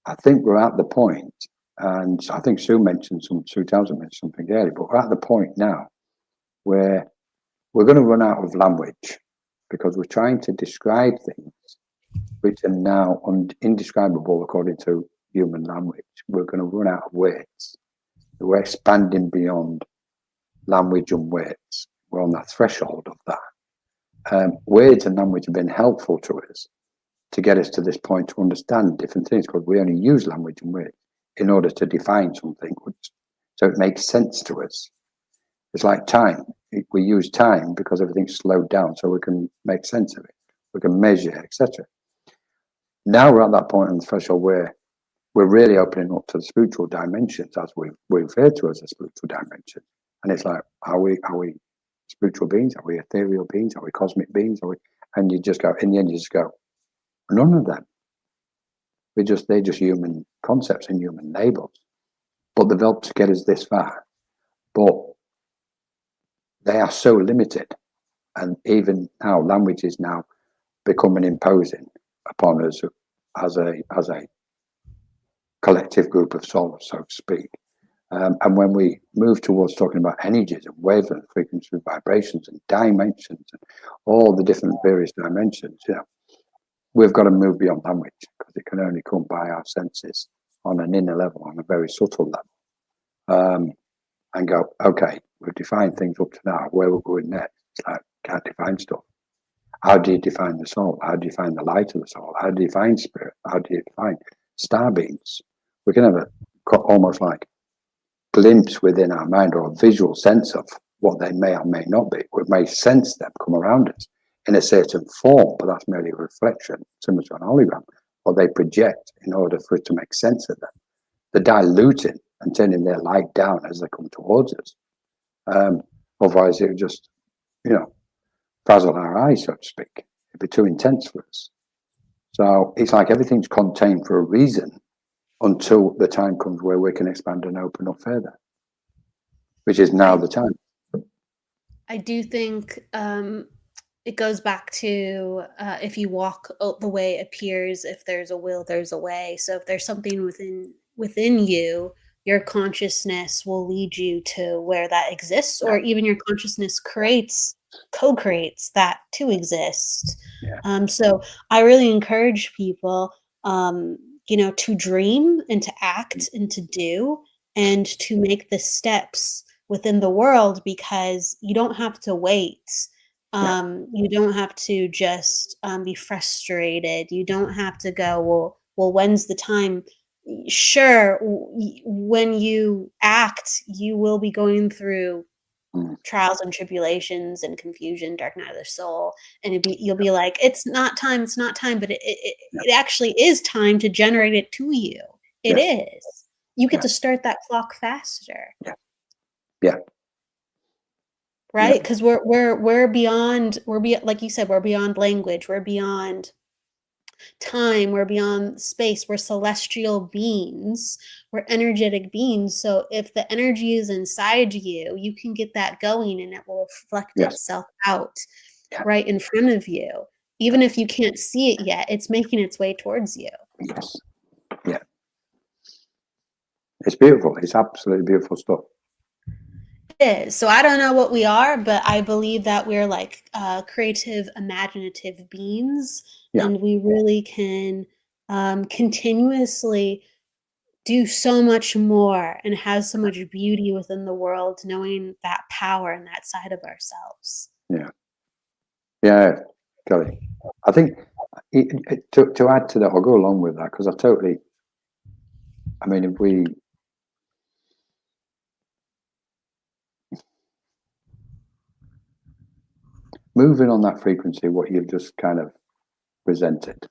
Speaker 3: I think we're at the point, and I think Sue Townsend mentioned something earlier, but we're at the point now where we're going to run out of language because we're trying to describe things which are now indescribable according to human language. We're going to run out of words. We're expanding beyond language and words. We're on the threshold of that. Words and language have been helpful to us to get us to this point to understand different things, because we only use language and words in order to define something, so it makes sense to us. It's like time. We use time because everything's slowed down, so we can make sense of it. We can measure, etc. Now we're at that point on the threshold where we're really opening up to the spiritual dimensions, as we refer to as a spiritual dimension. And it's like, are we spiritual beings? Are we ethereal beings? Are we cosmic beings? And you just go, in the end, you just go, none of them. They're just human concepts and human labels. But they've helped to get us this far. But they are so limited. And even now, language is now becoming imposing upon us as a collective group of souls, so to speak. And when we move towards talking about energies and wavelength frequency, vibrations and dimensions and all the different various dimensions, we've got to move beyond language, because it can only come by our senses on an inner level, on a very subtle level, and go, okay, we've defined things up to now. Where we're going next? It's like, can't define stuff. How do you define the soul? How do you define the light of the soul? How do you define spirit? How do you define star beams? We can have almost like glimpse within our mind, or a visual sense of what they may or may not be. We may sense them come around us in a certain form, but that's merely a reflection, similar to an hologram, or they project in order for it to make sense of them. They're diluting and turning their light down as they come towards us. Otherwise, it would just, frazzle our eyes, so to speak. It'd be too intense for us. So it's like everything's contained for a reason until the time comes where we can expand and open up further, which is now the time.
Speaker 2: I do think it goes back to if you walk the way it appears, if there's a will, there's a way. So if there's something within you, your consciousness will lead you to where that exists, or even your consciousness co-creates that to exist. So I really encourage people, to dream and to act and to do and to make the steps within the world, because you don't have to wait. You don't have to just be frustrated. You don't have to go, well, when's the time? Sure, when you act, you will be going through trials and tribulations and confusion, dark night of the soul, and you'll be like, it's not time, but it actually is time to generate it to you. It is. You get to start that clock faster.
Speaker 3: Yeah. Yeah.
Speaker 2: right? Because we're beyond, like you said, we're beyond language, we're beyond time, we're beyond space, we're celestial beings, we're energetic beings. So if the energy is inside you, you can get that going and it will reflect
Speaker 3: Yes.
Speaker 2: itself out
Speaker 3: Yeah.
Speaker 2: right in front of you. Even if you can't see it yet, it's making its way towards you.
Speaker 3: Yes. Yeah. It's beautiful. It's absolutely beautiful stuff.
Speaker 2: It is. So I don't know what we are, but I believe that we're like creative, imaginative beings,
Speaker 3: Yeah.
Speaker 2: and we really can continuously do so much more and have so much beauty within the world, knowing that power and that side of ourselves.
Speaker 3: Yeah. Yeah. Kelly. I think to add to that, I'll go along with that because I mean, if we moving on that frequency, what you've just kind of presented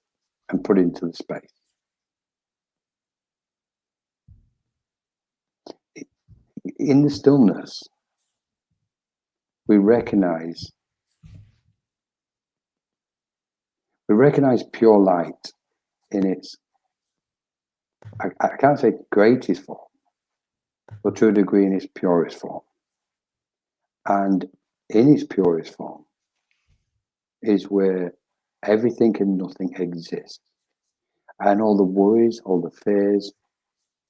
Speaker 3: and put into the space, in the stillness, we recognize pure light in its, I can't say greatest form, but to a degree in its purest form. And in its purest form is where everything and nothing exists. And all the worries, all the fears,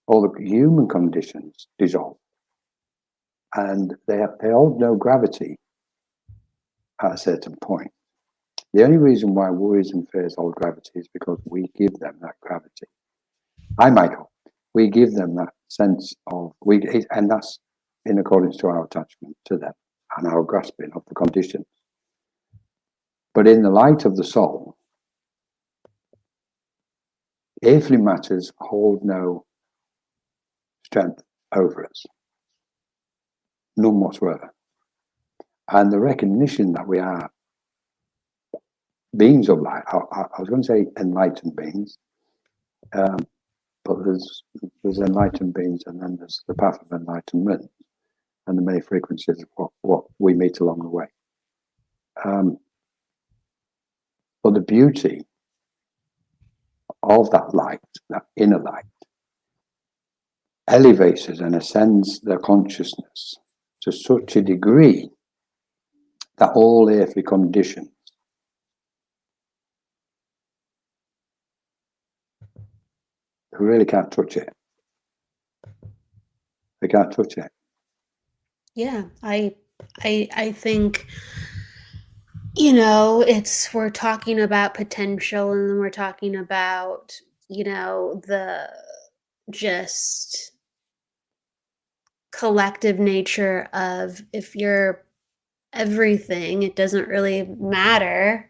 Speaker 3: all the human conditions dissolve. And they hold no gravity at a certain point. The only reason why worries and fears hold gravity is because we give them that gravity. Hi, Michael. We give them that sense of, and that's in accordance to our attachment to them and our grasping of the condition. But in the light of the soul, earthly matters hold no strength over us, none whatsoever. And the recognition that we are beings of light, I was going to say enlightened beings, but there's enlightened beings, and then there's the path of enlightenment and the many frequencies of what we meet along the way. But the beauty of that light, that inner light, elevates us and ascends their consciousness to such a degree that all earthly conditions really can't touch it. They can't touch it.
Speaker 2: Yeah, I think, you know, we're talking about potential, and then we're talking about, you know, the just collective nature of, if you're everything, it doesn't really matter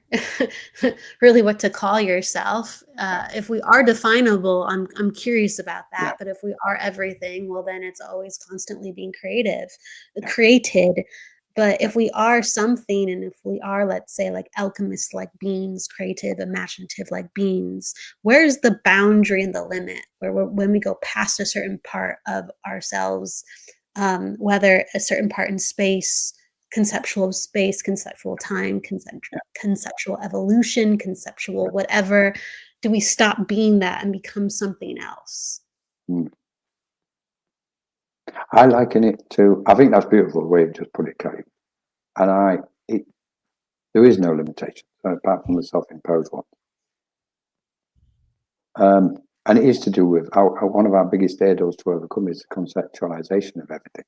Speaker 2: really what to call yourself. If we are definable, I'm curious about that.
Speaker 3: Yeah.
Speaker 2: But if we are everything, well, then it's always constantly being created. But if we are something, and if we are, let's say, like alchemists, like beings, creative, imaginative, like beings, where's the boundary and the limit when we go past a certain part of ourselves, whether a certain part in space, conceptual time, conceptual evolution, conceptual whatever, do we stop being that and become something else?
Speaker 3: I liken it to, I think that's beautiful the way you just put it, Kelly. And there is no limitation apart from the self-imposed one. And it is to do with one of our biggest hurdles to overcome is the conceptualization of everything.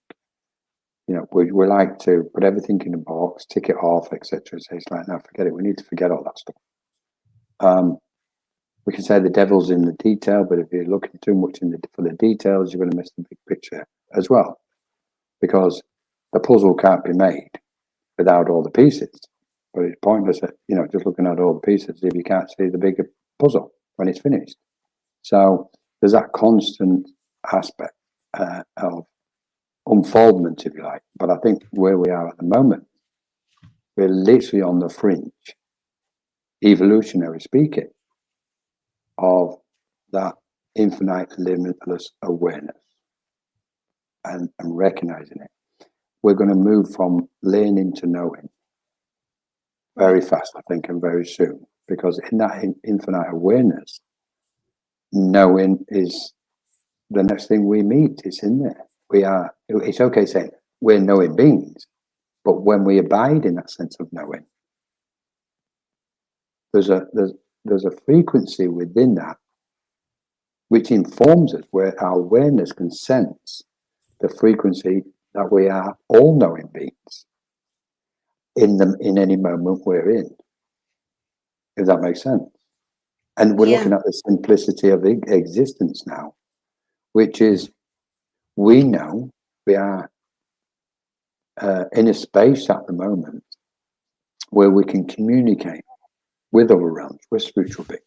Speaker 3: You know, we like to put everything in a box, tick it off, etc. So it's like, no, forget it. We need to forget all that stuff. We can say the devil's in the detail, but if you're looking too much for the details, you're going to miss the big picture as well, because the puzzle can't be made without all the pieces. But it's pointless, you know, just looking at all the pieces if you can't see the bigger puzzle when it's finished. So there's that constant aspect of unfoldment, if you like. But I think where we are at the moment, we're literally on the fringe, evolutionary speaking, of that infinite, limitless awareness and recognizing it. we're going to move from learning to knowing very fast, I think, and very soon. Because in that infinite awareness, knowing is the next thing we meet. It's in there. It's okay saying we're knowing beings, but when we abide in that sense of knowing, there's a frequency within that which informs us, where our awareness can sense the frequency that we are all knowing beings in any moment we're in, if that makes sense. And we're looking at the simplicity of existence now, which is, we know we are in a space at the moment where we can communicate with other realms, with spiritual beings.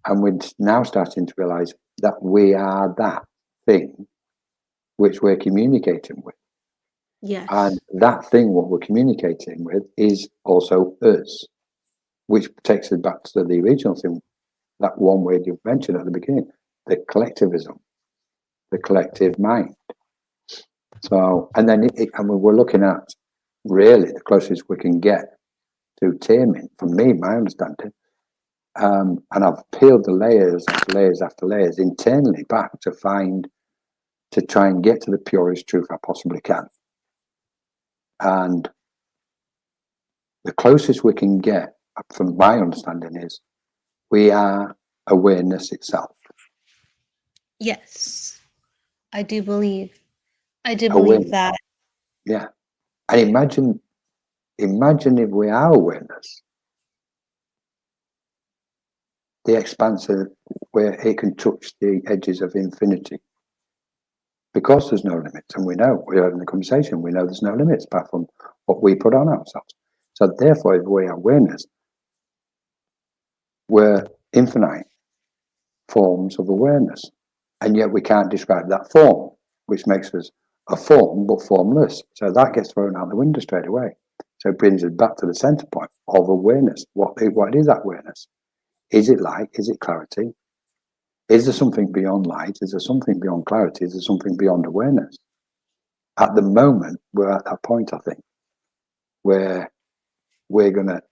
Speaker 3: And we're now starting to realize that we are that thing which we're communicating with.
Speaker 2: Yes.
Speaker 3: And that thing, what we're communicating with, is also us, which takes us back to the original thing, that one word you mentioned at the beginning, the collectivism, the collective mind. So, and then and we're looking at really the closest we can get to taming, from me, my understanding. And I've peeled the layers after layers after layers internally back to try and get to the purest truth I possibly can. And the closest we can get, from my understanding, is we are awareness itself.
Speaker 2: Yes. I do believe
Speaker 3: Awareness.
Speaker 2: that.
Speaker 3: Yeah. And imagine if we are awareness, the expanse of where it can touch the edges of infinity. Because there's no limits, and we're having the conversation, we know there's no limits apart from what we put on ourselves. So therefore, if we are awareness, we're infinite forms of awareness. And yet we can't describe that form, which makes us a form but formless. So that gets thrown out the window straight away. So it brings us back to the center point of awareness. What is that awareness? Is it light? Is it clarity? Is there something beyond light? Is there something beyond clarity? Is there something beyond awareness? At the moment, we're at that point, I think, where we're going to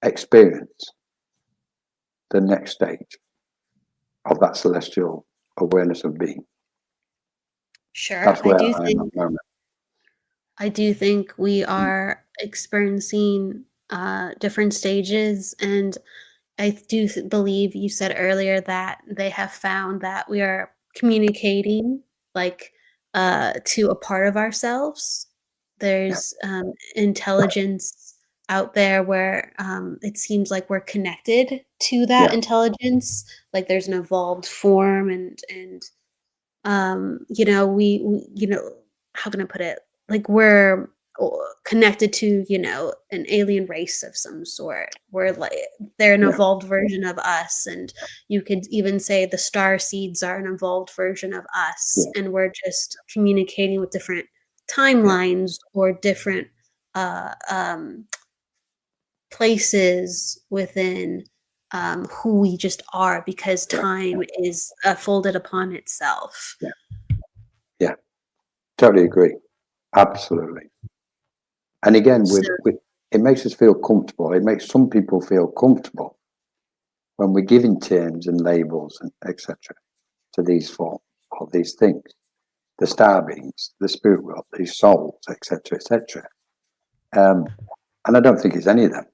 Speaker 3: experience the next stage of that celestial awareness of being.
Speaker 2: Sure.
Speaker 3: That's where I am at the moment.
Speaker 2: I do think we are experiencing different stages, and I do believe you said earlier that they have found that we are communicating like to a part of ourselves. There's intelligence out there where it seems like we're connected to that intelligence. Like there's an evolved form, and we how can I put it? Like we're connected to an alien race of some sort. We're like they're an evolved version of us, and you could even say the star seeds are an evolved version of us, and we're just communicating with different timelines or different places within who we just are, because time is folded upon itself.
Speaker 3: Yeah, totally agree. Absolutely. And again, it makes us feel comfortable. It makes some people feel comfortable when we're giving terms and labels and etc. to these forms or these things, the star beings, the spirit world, these souls, etc., etc. And I don't think it's any of them.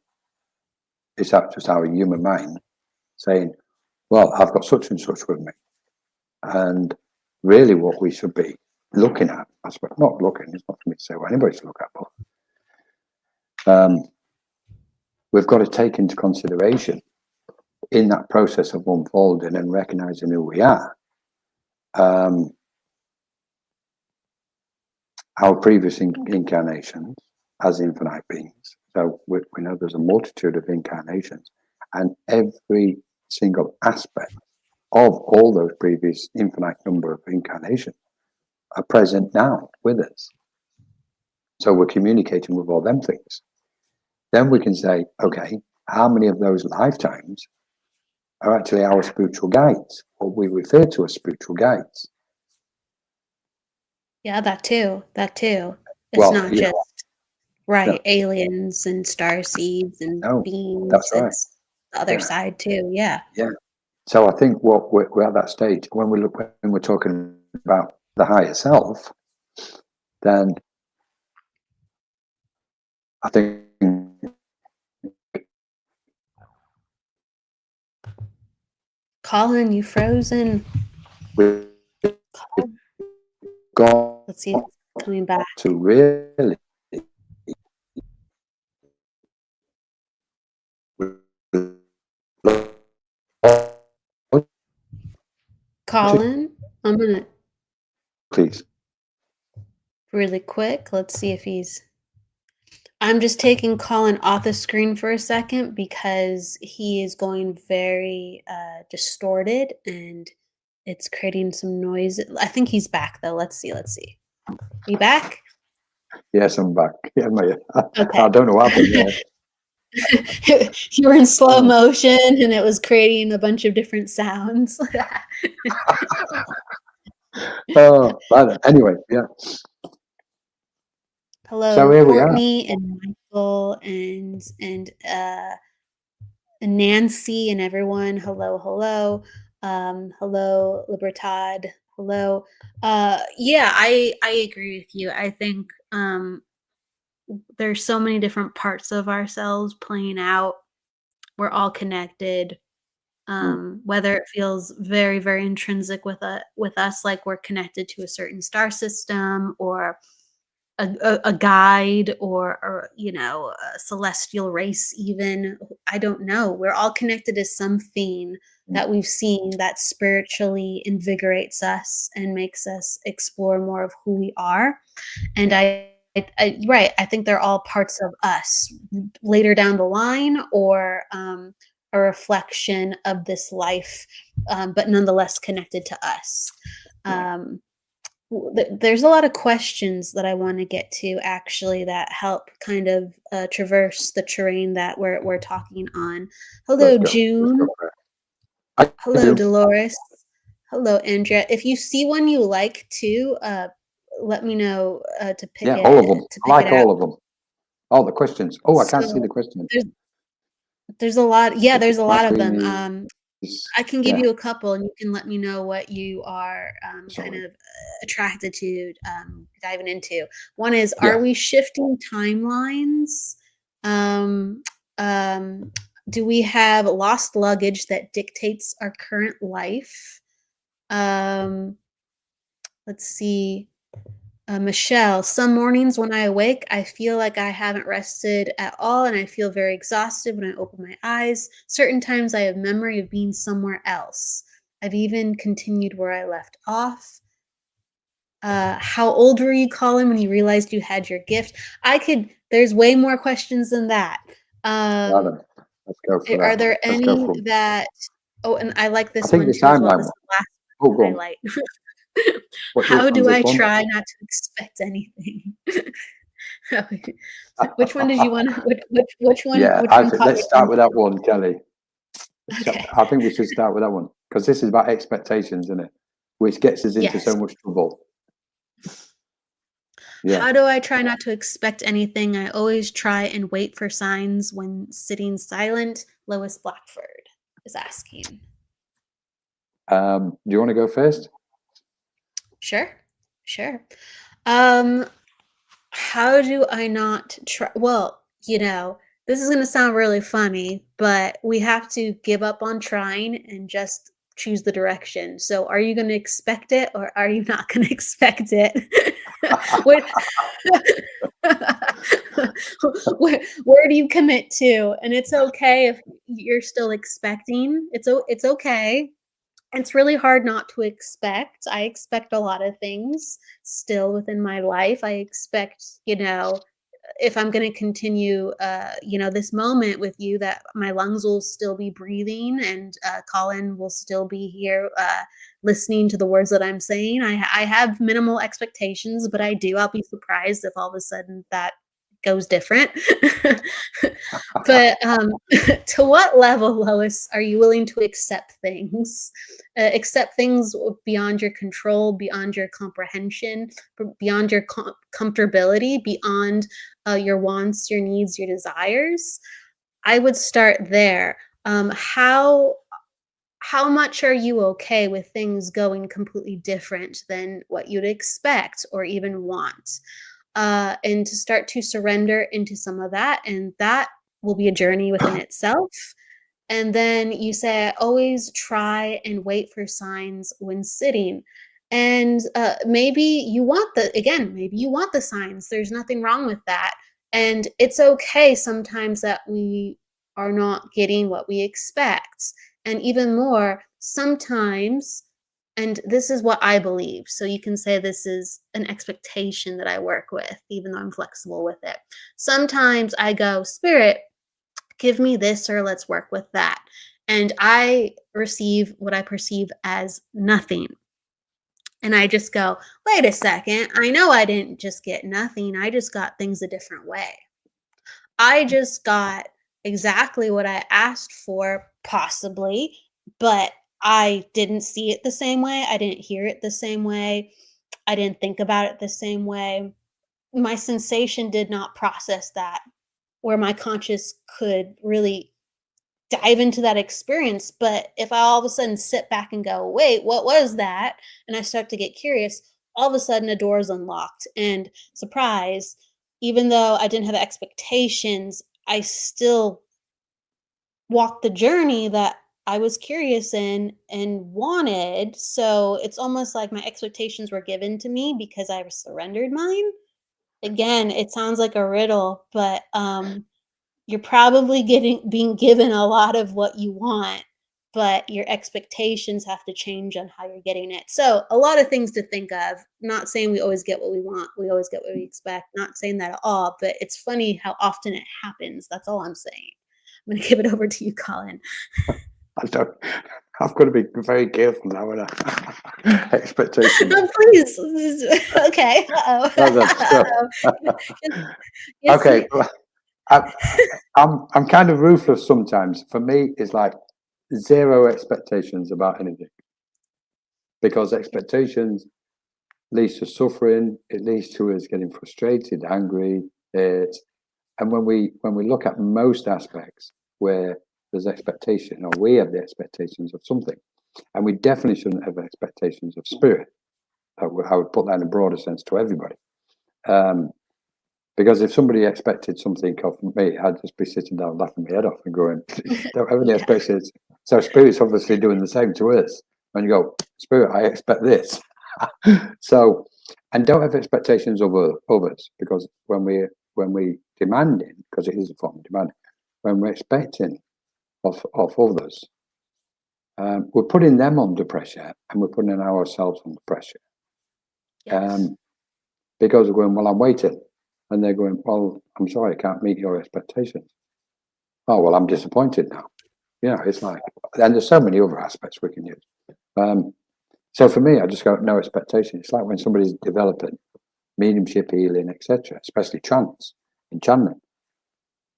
Speaker 3: It's just our human mind saying, well, I've got such and such with me. And really what we should be looking at, I suppose, not looking, it's not for me to say what anybody should look at, but we've got to take into consideration in that process of unfolding and recognizing who we are, our previous incarnations as infinite beings. So we know there's a multitude of incarnations, and every single aspect of all those previous infinite number of incarnations are present now with us. So we're communicating with all them things. Then we can say, okay, how many of those lifetimes are actually our spiritual guides, what we refer to as spiritual guides?
Speaker 2: Yeah, that too. That too. It's
Speaker 3: Well,
Speaker 2: not
Speaker 3: yeah,
Speaker 2: just
Speaker 3: no,
Speaker 2: right aliens and star seeds and
Speaker 3: no, that's
Speaker 2: beings.
Speaker 3: right.
Speaker 2: It's the other
Speaker 3: Yeah,
Speaker 2: side too. Yeah.
Speaker 3: yeah. So I think what we're at that stage when we're talking about the higher self, then I think
Speaker 2: Colin, you frozen.
Speaker 3: we've
Speaker 2: Colin.
Speaker 3: got
Speaker 2: Let's see if it's coming back.
Speaker 3: to really
Speaker 2: Colin, I'm gonna
Speaker 3: please.
Speaker 2: really quick. Let's see if he's. I'm just taking Colin off the screen for a second because he is going very distorted and it's creating some noise. I think he's back though. Let's see. Let's see. You back?
Speaker 3: Yes, I'm back. Yeah,
Speaker 2: Okay.
Speaker 3: I don't know what happened there.
Speaker 2: You were in slow
Speaker 3: Oh,
Speaker 2: motion and it was creating a bunch of different sounds.
Speaker 3: oh, but anyway, yeah. So
Speaker 2: Hello,
Speaker 3: here we are.
Speaker 2: Courtney and Michael and Nancy and everyone. Hello, hello. Hello, Libertad. Hello. Yeah, I agree with you. I think there's so many different parts of ourselves playing out. We're all connected.
Speaker 3: Mm,
Speaker 2: Whether it feels very, very intrinsic with us, like we're connected to a certain star system or a guide or a celestial race even. I don't know. We're all connected to something
Speaker 3: mm,
Speaker 2: that we've seen that spiritually invigorates us and makes us explore more of who we are. And right, I think they're all parts of us later down the line or a reflection of this life, but nonetheless connected to us.
Speaker 3: yeah,
Speaker 2: Um, there's a lot of questions that I want to get to actually that help kind of traverse the terrain that we're talking on. Hello,
Speaker 3: let's go. Let's go
Speaker 2: June.
Speaker 3: for it. I
Speaker 2: Hello,
Speaker 3: do.
Speaker 2: Dolores. Hello, Andrea. If you see one you like too, let me know to pick
Speaker 3: Yeah, all of
Speaker 2: it
Speaker 3: them.
Speaker 2: to
Speaker 3: I
Speaker 2: pick it
Speaker 3: like
Speaker 2: out.
Speaker 3: all of them. All the questions. Oh, I can't see
Speaker 2: So
Speaker 3: the questions.
Speaker 2: there's a lot. Yeah, there's a
Speaker 3: My
Speaker 2: lot of
Speaker 3: screen
Speaker 2: them.
Speaker 3: is,
Speaker 2: I can give
Speaker 3: yeah,
Speaker 2: you a couple, and you can let me know what you are kind
Speaker 3: sorry.
Speaker 2: of attracted to diving into. One is,
Speaker 3: Yeah.
Speaker 2: are we shifting timelines? Um, um, do we have lost luggage that dictates our current life? Um, let's see. Michelle, some mornings when I awake, I feel like I haven't rested at all and I feel very exhausted when I open my eyes. Certain times I have memory of being somewhere else. I've even continued where I left off. How old were you, Colin, when you realized you had your gift? There's way more questions than that. Um,
Speaker 3: Rather, let's go for
Speaker 2: are
Speaker 3: that.
Speaker 2: there
Speaker 3: Let's go
Speaker 2: any
Speaker 3: for them.
Speaker 2: that, oh, and I like
Speaker 3: I
Speaker 2: this
Speaker 3: think
Speaker 2: one
Speaker 3: the
Speaker 2: too as well.
Speaker 3: timeline
Speaker 2: This is
Speaker 3: one.
Speaker 2: the last
Speaker 3: Oh, go on.
Speaker 2: highlight.
Speaker 3: Which
Speaker 2: How
Speaker 3: one's
Speaker 2: do
Speaker 3: this
Speaker 2: I
Speaker 3: one?
Speaker 2: try not to expect anything? Which one did you want?
Speaker 3: Yeah,
Speaker 2: Which one caught
Speaker 3: let's
Speaker 2: your
Speaker 3: start with that
Speaker 2: attention?
Speaker 3: one, Kelly.
Speaker 2: Okay.
Speaker 3: I think we should start with that one because this is about expectations, isn't it? Which gets us into
Speaker 2: Yes.
Speaker 3: so much trouble. Yeah.
Speaker 2: How do I try not to expect anything? I always try and wait for signs when sitting silent. Lois Blackford is asking.
Speaker 3: Do you want to go first?
Speaker 2: Sure, sure. Um, how do I not try? Well, this is going to sound really funny, but we have to give up on trying and just choose the direction. So, are you going to expect it or are you not going to expect it? What, where do you commit to? And it's okay if you're still expecting. It's okay. It's really hard not to expect. I expect a lot of things still within my life. I expect, if I'm going to continue, this moment with you, that my lungs will still be breathing and Colin will still be here listening to the words that I'm saying. I have minimal expectations, but I'll be surprised if all of a sudden that goes different. But to what level, Lois, are you willing to accept things beyond your control, beyond your comprehension, beyond your comfortability, beyond your wants, your needs, your desires? I would start there. How much are you okay with things going completely different than what you'd expect or even want? And to start to surrender into some of that, and that will be a journey within itself. And then you say, always try and wait for signs when sitting. And maybe you want maybe you want the signs. There's nothing wrong with that. And it's okay sometimes that we are not getting what we expect. And even more, sometimes, and this is what I believe. So you can say this is an expectation that I work with, even though I'm flexible with it. Sometimes I go, Spirit, give me this, or let's work with that. And I receive what I perceive as nothing. And I just go, wait a second. I know I didn't just get nothing. I just got things a different way. I just got exactly what I asked for, possibly, but I didn't see it the same way. I didn't hear it the same way. I didn't think about it the same way. My sensation did not process that, where my conscious could really dive into that experience. But if I all of a sudden sit back and go, wait, what was that? And I start to get curious, all of a sudden a door is unlocked. And surprise, even though I didn't have expectations, I still walked the journey that I was curious in and wanted. So it's almost like my expectations were given to me because I surrendered mine. Again, it sounds like a riddle, but you're probably being given a lot of what you want, but your expectations have to change on how you're getting it. So a lot of things to think of. Not saying we always get what we want, we always get what we expect. Not saying that at all, but it's funny how often it happens. That's all I'm saying. I'm going to give it over to you, Colin.
Speaker 3: I don't. I've got to be very careful now with expectations.
Speaker 2: Oh, please. Okay.
Speaker 3: No, that's true.
Speaker 2: Yes,
Speaker 3: Okay, I'm kind of ruthless sometimes. For me, it's like zero expectations about anything, because expectations leads to suffering. It leads to us getting frustrated, angry. And when we look at most aspects where there's expectation, or we have the expectations of something, and we definitely shouldn't have expectations of spirit. I would put that in a broader sense to everybody. Because if somebody expected something of me, I'd just be sitting down laughing my head off and going, don't have any expectations. So spirit's obviously doing the same to us. When you go, Spirit, I expect this. So, and don't have expectations of others, because when we demanding, because it is a form of demanding, when we're expecting of others, we're putting them under pressure, and we're putting ourselves under pressure.
Speaker 2: yes.
Speaker 3: Because we're going, well, I'm waiting. And they're going, well, I'm sorry, I can't meet your expectations. Oh, well, I'm disappointed now. It's like, and there's so many other aspects we can use. So for me, I just go, no expectation. It's like when somebody's developing mediumship, healing, etc., especially enchantment.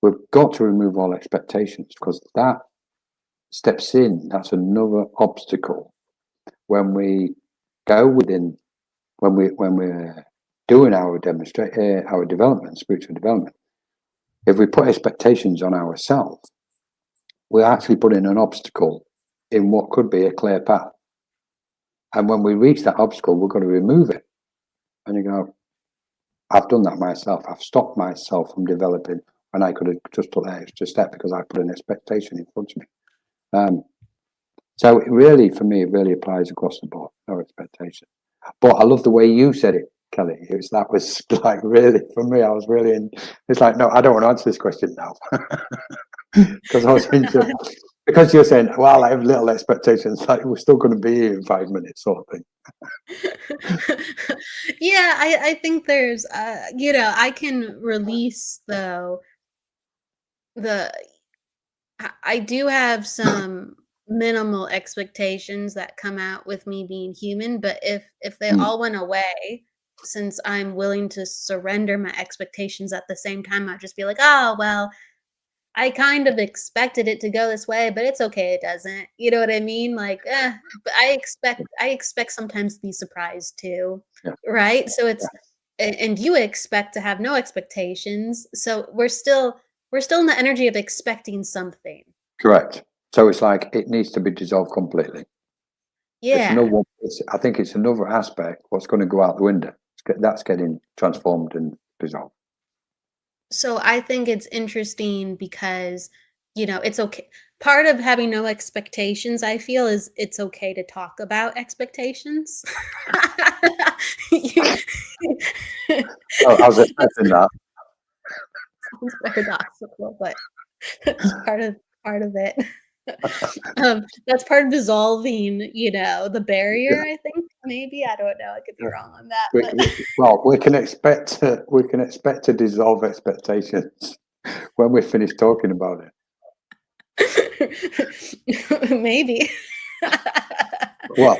Speaker 3: We've got to remove all expectations, because that steps in. That's another obstacle when we go within, when we're doing our development, spiritual development. If we put expectations on ourselves, we're actually putting an obstacle in what could be a clear path. And when we reach that obstacle, we've got to remove it. And you go, I've done that myself. I've stopped myself from developing when I could have just took that extra step because I put an expectation in front of me. So it really, for me, it really applies across the board. No expectation. But I love the way you said it, Kelly. That was like really, for me, I was really in. It's like, no, I don't want to answer this question now. Because I was into, because you're saying, well, I have little expectations, like we're still going to be here in 5 minutes, sort of thing.
Speaker 2: Yeah, I think there's I can release, though, the I do have some minimal expectations that come out with me being human, but if they all went away, since I'm willing to surrender my expectations at the same time, I'll just be like, oh, well, I kind of expected it to go this way, but it's okay, it doesn't. You know what I mean? Like, but I expect sometimes to be surprised too,
Speaker 3: Yeah.
Speaker 2: right? So
Speaker 3: Yeah.
Speaker 2: it's and you expect to have no expectations. So we're still in the energy of expecting something.
Speaker 3: Correct. So it's like it needs to be dissolved completely. It's
Speaker 2: Yeah.
Speaker 3: another one. I think it's another aspect. What's going to go out the window? That's getting transformed and dissolved.
Speaker 2: So I think it's interesting because, it's okay. Part of having no expectations, I feel, is it's okay to talk about expectations. You-
Speaker 3: Oh, I was expecting that.
Speaker 2: Sounds paradoxical, but it's part of it. That's part of dissolving, the barrier, I think, maybe. I don't know. I could be wrong on that, but
Speaker 3: We can expect to dissolve expectations when we're finished talking about it.
Speaker 2: maybe.
Speaker 3: Well,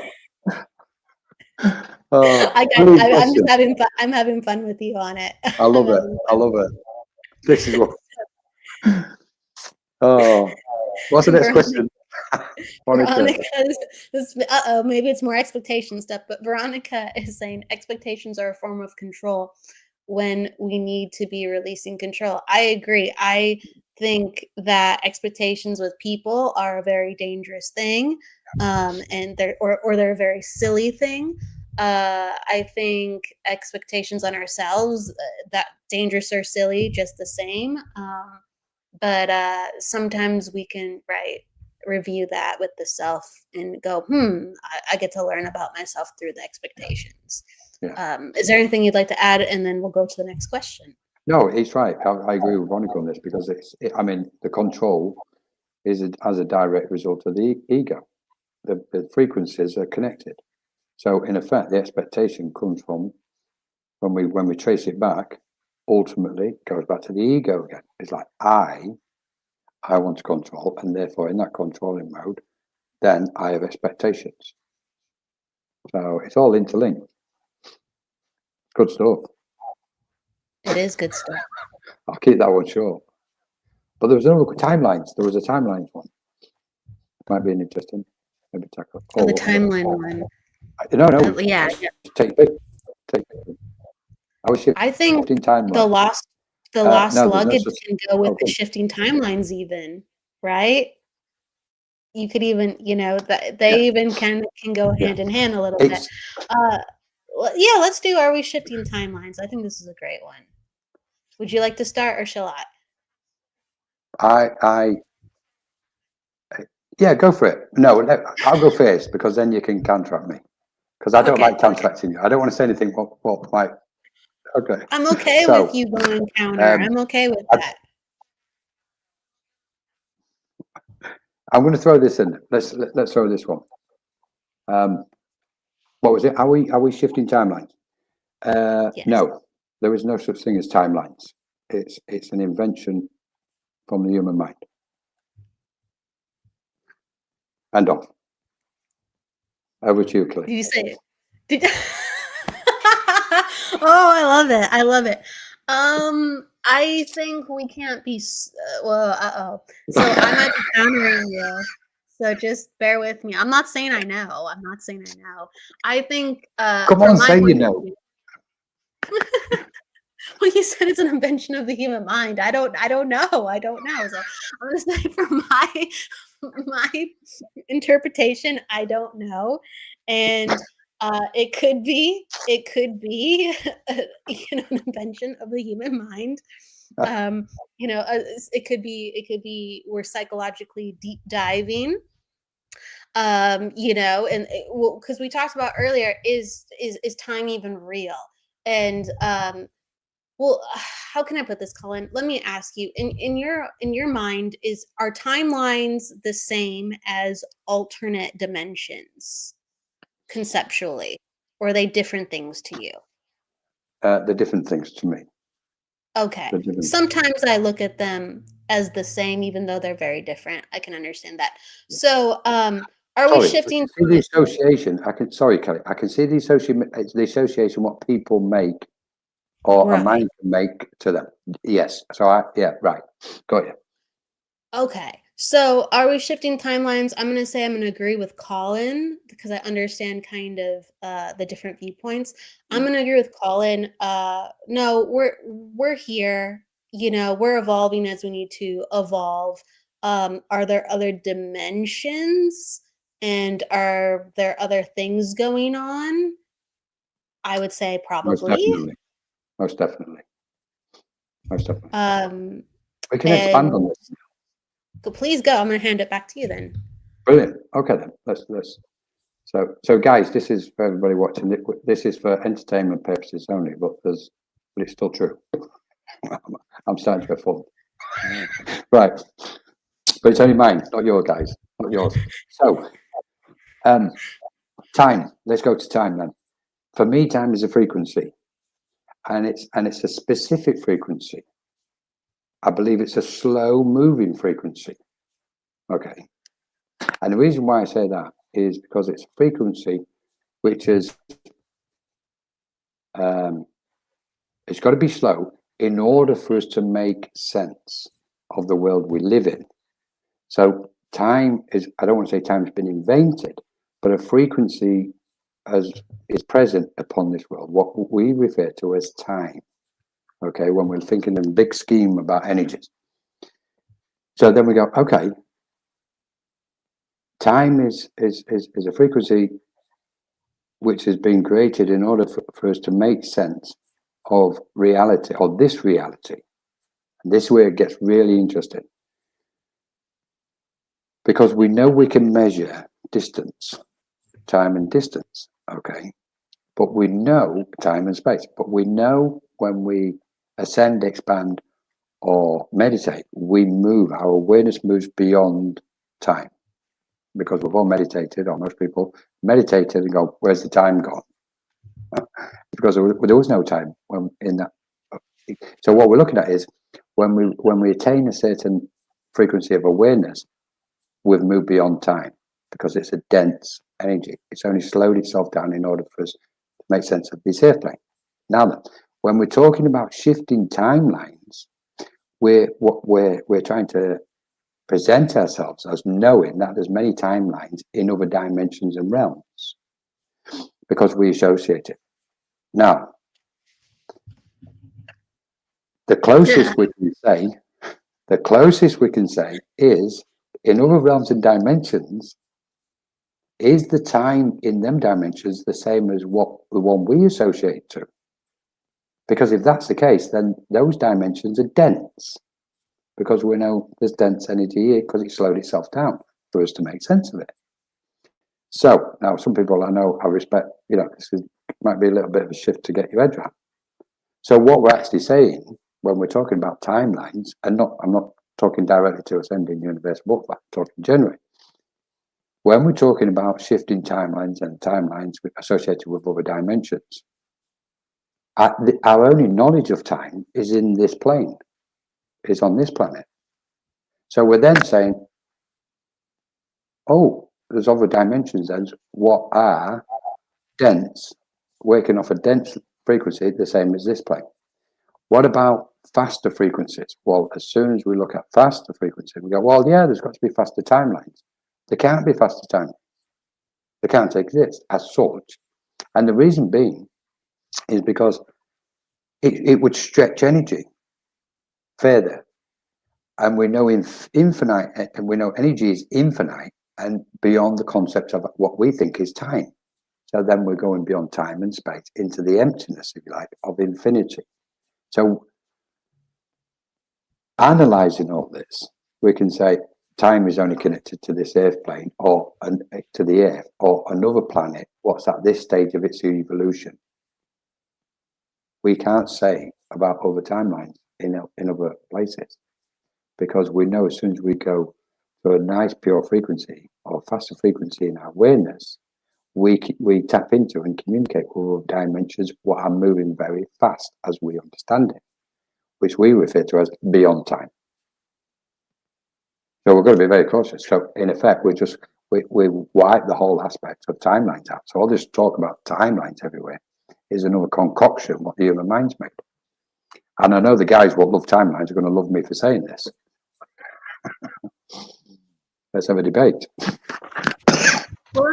Speaker 2: I'm just having fun. I'm having fun with you on it.
Speaker 3: I love it. I love it. This is what. Oh, what's the next question?
Speaker 2: Veronica's maybe it's more expectation stuff, but Veronica is saying expectations are a form of control when we need to be releasing control. I agree. I think that expectations with people are a very dangerous thing, and they're a very silly thing. I think expectations on ourselves, that dangerous or silly, just the same. But sometimes we can review that with the self and go, I get to learn about myself through the expectations.
Speaker 3: Yeah.
Speaker 2: Is there anything you'd like to add? And then we'll go to the next question.
Speaker 3: No, he's right. I agree with Veronica on this because the control is as a direct result of the ego. The frequencies are connected. So in effect, the expectation comes from when we trace it back, ultimately it goes back to the ego again. It's like I want to control, and therefore in that controlling mode, then I have expectations. So it's all interlinked. Good stuff.
Speaker 2: It is good stuff.
Speaker 3: I'll keep that one short. But there was another timelines. There was a timelines one. Might be an interesting. Maybe tackle.
Speaker 2: Oh, the timeline one.
Speaker 3: No.
Speaker 2: Yeah.
Speaker 3: Take it.
Speaker 2: I think the lost luggage can go with the shifting timelines even, right? You could even, they even can go hand in hand a little bit. Yeah, let's do Are We Shifting Timelines? I think this is a great one. Would you like to start or shall
Speaker 3: I yeah, go for it. No, I'll go first because then you can contract me. Because I don't like contracting you. I don't want to say anything what might. Okay.
Speaker 2: I'm okay with you going counter. I'm okay with that.
Speaker 3: I'm going to throw this in. Let's throw this one. What was it? Are we shifting timelines?
Speaker 2: Yes.
Speaker 3: No, there is no such thing as timelines. It's an invention from the human mind. And off. Over to you, Kelly.
Speaker 2: Did you say it? Oh, I love it. I love it. I think we can't be. So I might be countering you. So just bear with me. I'm not saying I know. I think.
Speaker 3: Come on, say you know.
Speaker 2: Well, you said it's an invention of the human mind. I don't know. So I'm gonna say from my interpretation, I don't know, and it could be an invention of the human mind. It could be we're psychologically deep diving. And because we talked about earlier, is time even real? And well, how can I put this, Colin? Let me ask you, in your mind, are timelines the same as alternate dimensions conceptually, or are they different things to you?
Speaker 3: They're different things to me.
Speaker 2: Okay. Sometimes I look at them as the same, even though they're very different. I can understand that. So, Are we
Speaker 3: Sorry,
Speaker 2: shifting?
Speaker 3: see the association. Sorry, Kelly. I can see the association what people make or a
Speaker 2: Right.
Speaker 3: mind can make to them. Yes. So right. Got you.
Speaker 2: Okay. So are we shifting timelines? I'm going to say I'm going to agree with Colin because I understand kind of the different viewpoints. I'm going to agree with Colin. No, we're here. You know, we're evolving as we need to evolve. Are there other dimensions and are there other things going on? I would say
Speaker 3: Most
Speaker 2: probably.
Speaker 3: definitely. Most definitely. Most definitely. We can expand
Speaker 2: And
Speaker 3: on this.
Speaker 2: please go. I'm going to hand it back to you then.
Speaker 3: Brilliant. Okay then. Let's. So guys, this is for everybody watching. This is for entertainment purposes only, but it's still true. I'm starting to get full. Right. But it's only mine, not your guys, not yours. So, time. Let's go to time then. For me, time is a frequency, and it's a specific frequency. I believe it's a slow-moving frequency. Okay. And the reason why I say that is because it's a frequency which is it's got to be slow in order for us to make sense of the world we live in. So time is, I don't want to say time has been invented, but a frequency is present upon this world, what we refer to as time. Okay, when we're thinking in a big scheme about energies. So then we go, okay, time is a frequency which has been created in order for us to make sense of reality, or this reality. And this is where it gets really interesting. Because we know we can measure distance, time and distance, okay? But we know time and space. But we know when we ascend, expand, or meditate, we move, our awareness moves beyond time. Because we've all meditated, or most people meditated and go, where's the time gone? Because there was no time when in that. So what we're looking at is when we attain a certain frequency of awareness, we've moved beyond time because it's a dense energy. It's only slowed itself down in order for us to make sense of this airplane. Now then, when we're talking about shifting timelines, we're trying to present ourselves as knowing that there's many timelines in other dimensions and realms because we associate it. Now, the closest we can say is in other realms and dimensions, is the time in them dimensions the same as what the one we associate to? Because if that's the case, then those dimensions are dense. Because we know there's dense energy here because it slowed itself down for us to make sense of it. So now some people I know I respect, might be a little bit of a shift to get your head around. So what we're actually saying when we're talking about timelines, and I'm not talking directly to Ascending Universe, but I'm talking generally. When we're talking about shifting timelines and timelines associated with other dimensions, our only knowledge of time is in this plane, is on this planet. So we're then saying, oh, there's other dimensions then. What are dense, working off a dense frequency, the same as this plane? What about faster frequencies? Well, as soon as we look at faster frequencies, we go, well, yeah, there's got to be faster timelines. There can't be faster timelines. They can't exist as such. And the reason being is because it would stretch energy further. And we know infinite, and we know energy is infinite and beyond the concept of what we think is time. So then we're going beyond time and space into the emptiness, if you like, of infinity. So analyzing all this, we can say time is only connected to this Earth plane or to the Earth or another planet. What's at this stage of its evolution? We can't say about other timelines in other places because we know as soon as we go to a nice pure frequency or faster frequency in our awareness, we tap into and communicate with dimensions what are moving very fast as we understand it, which we refer to as beyond time. So we've got to be very cautious. So in effect, we're we wipe the whole aspect of timelines out. So all this talk about timelines everywhere is another concoction what the human mind's made. And I know the guys who love timelines are going to love me for saying this. Let's have a debate.
Speaker 2: Well,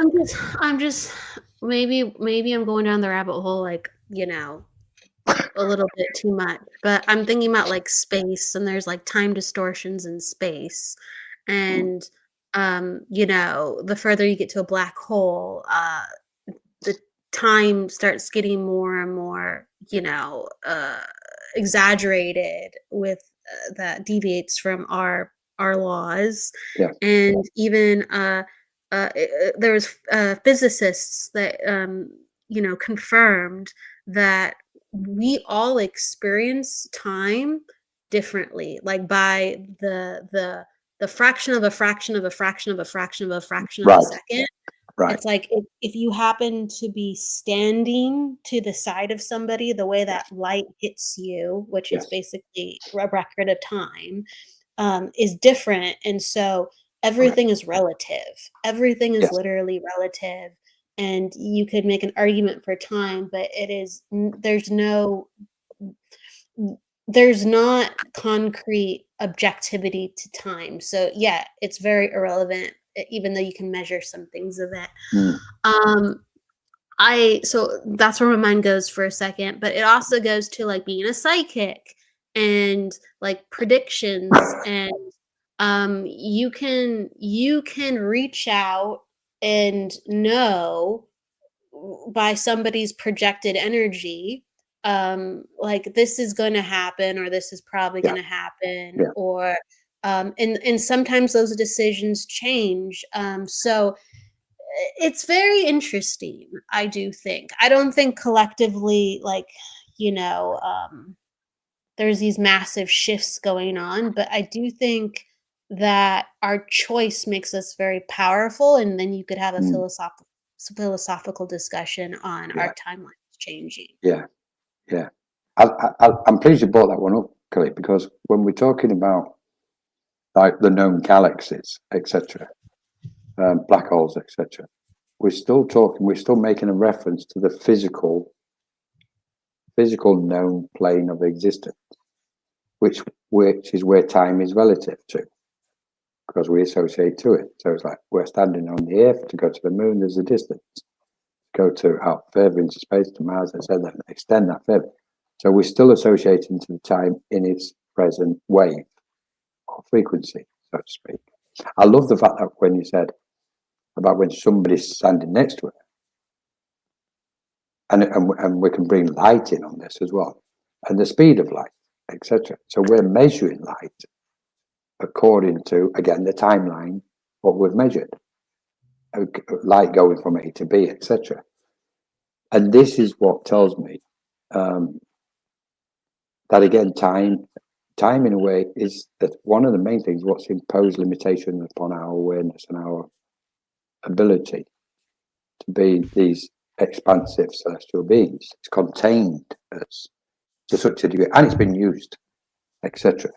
Speaker 2: I'm just maybe I'm going down the rabbit hole, like, a little bit too much. But I'm thinking about like space, and there's like time distortions in space, and the further you get to a black hole, the time starts getting more and more, exaggerated with that deviates from our laws,
Speaker 3: Yeah.
Speaker 2: and even there was physicists that confirmed that we all experience time differently, like by the fraction of a fraction of a fraction of a fraction of a fraction of a
Speaker 3: Right.
Speaker 2: second.
Speaker 3: Right.
Speaker 2: It's like if you happen to be standing to the side of somebody, the way that light hits you, which is
Speaker 3: Yes.
Speaker 2: basically a record of time, is different. And so everything is relative. Everything is
Speaker 3: Yes.
Speaker 2: literally relative. And you could make an argument for time, but there's not concrete objectivity to time. So yeah, it's very irrelevant, even though you can measure some things of it.
Speaker 3: Mm.
Speaker 2: So that's where my mind goes for a second, but it also goes to like being a psychic and like predictions, and you can reach out and know by somebody's projected energy, like this is going to happen, or this is probably
Speaker 3: Yeah.
Speaker 2: going to happen,
Speaker 3: Yeah.
Speaker 2: or and sometimes those decisions change. So it's very interesting. I do think. I don't think collectively, like, there's these massive shifts going on, but I do think that our choice makes us very powerful, and then you could have a
Speaker 3: Mm.
Speaker 2: philosophical discussion on
Speaker 3: Yeah.
Speaker 2: our timelines changing.
Speaker 3: Yeah. Yeah. I'm pleased you brought that one up, Kelly, because when we're talking about like the known galaxies, etc., black holes, etc., we're still making a reference to the physical known plane of existence, which is where time is relative to, because we associate to it. So it's like we're standing on the Earth. To go to the moon, there's a distance. Go to out further into space to Mars, and then extend that further. So we're still associating to the time in its present wave or frequency, so to speak. I love the fact that when you said about when somebody's standing next to it, and we can bring light in on this as well, and the speed of light, etc. So we're measuring light according to, again, the timeline, what we've measured, light going from A to B, etc. And this is what tells me that, again, time in a way is that one of the main things, what's imposed limitation upon our awareness and our ability to be these expansive celestial beings. It's contained us to such a degree, and it's been used, etc.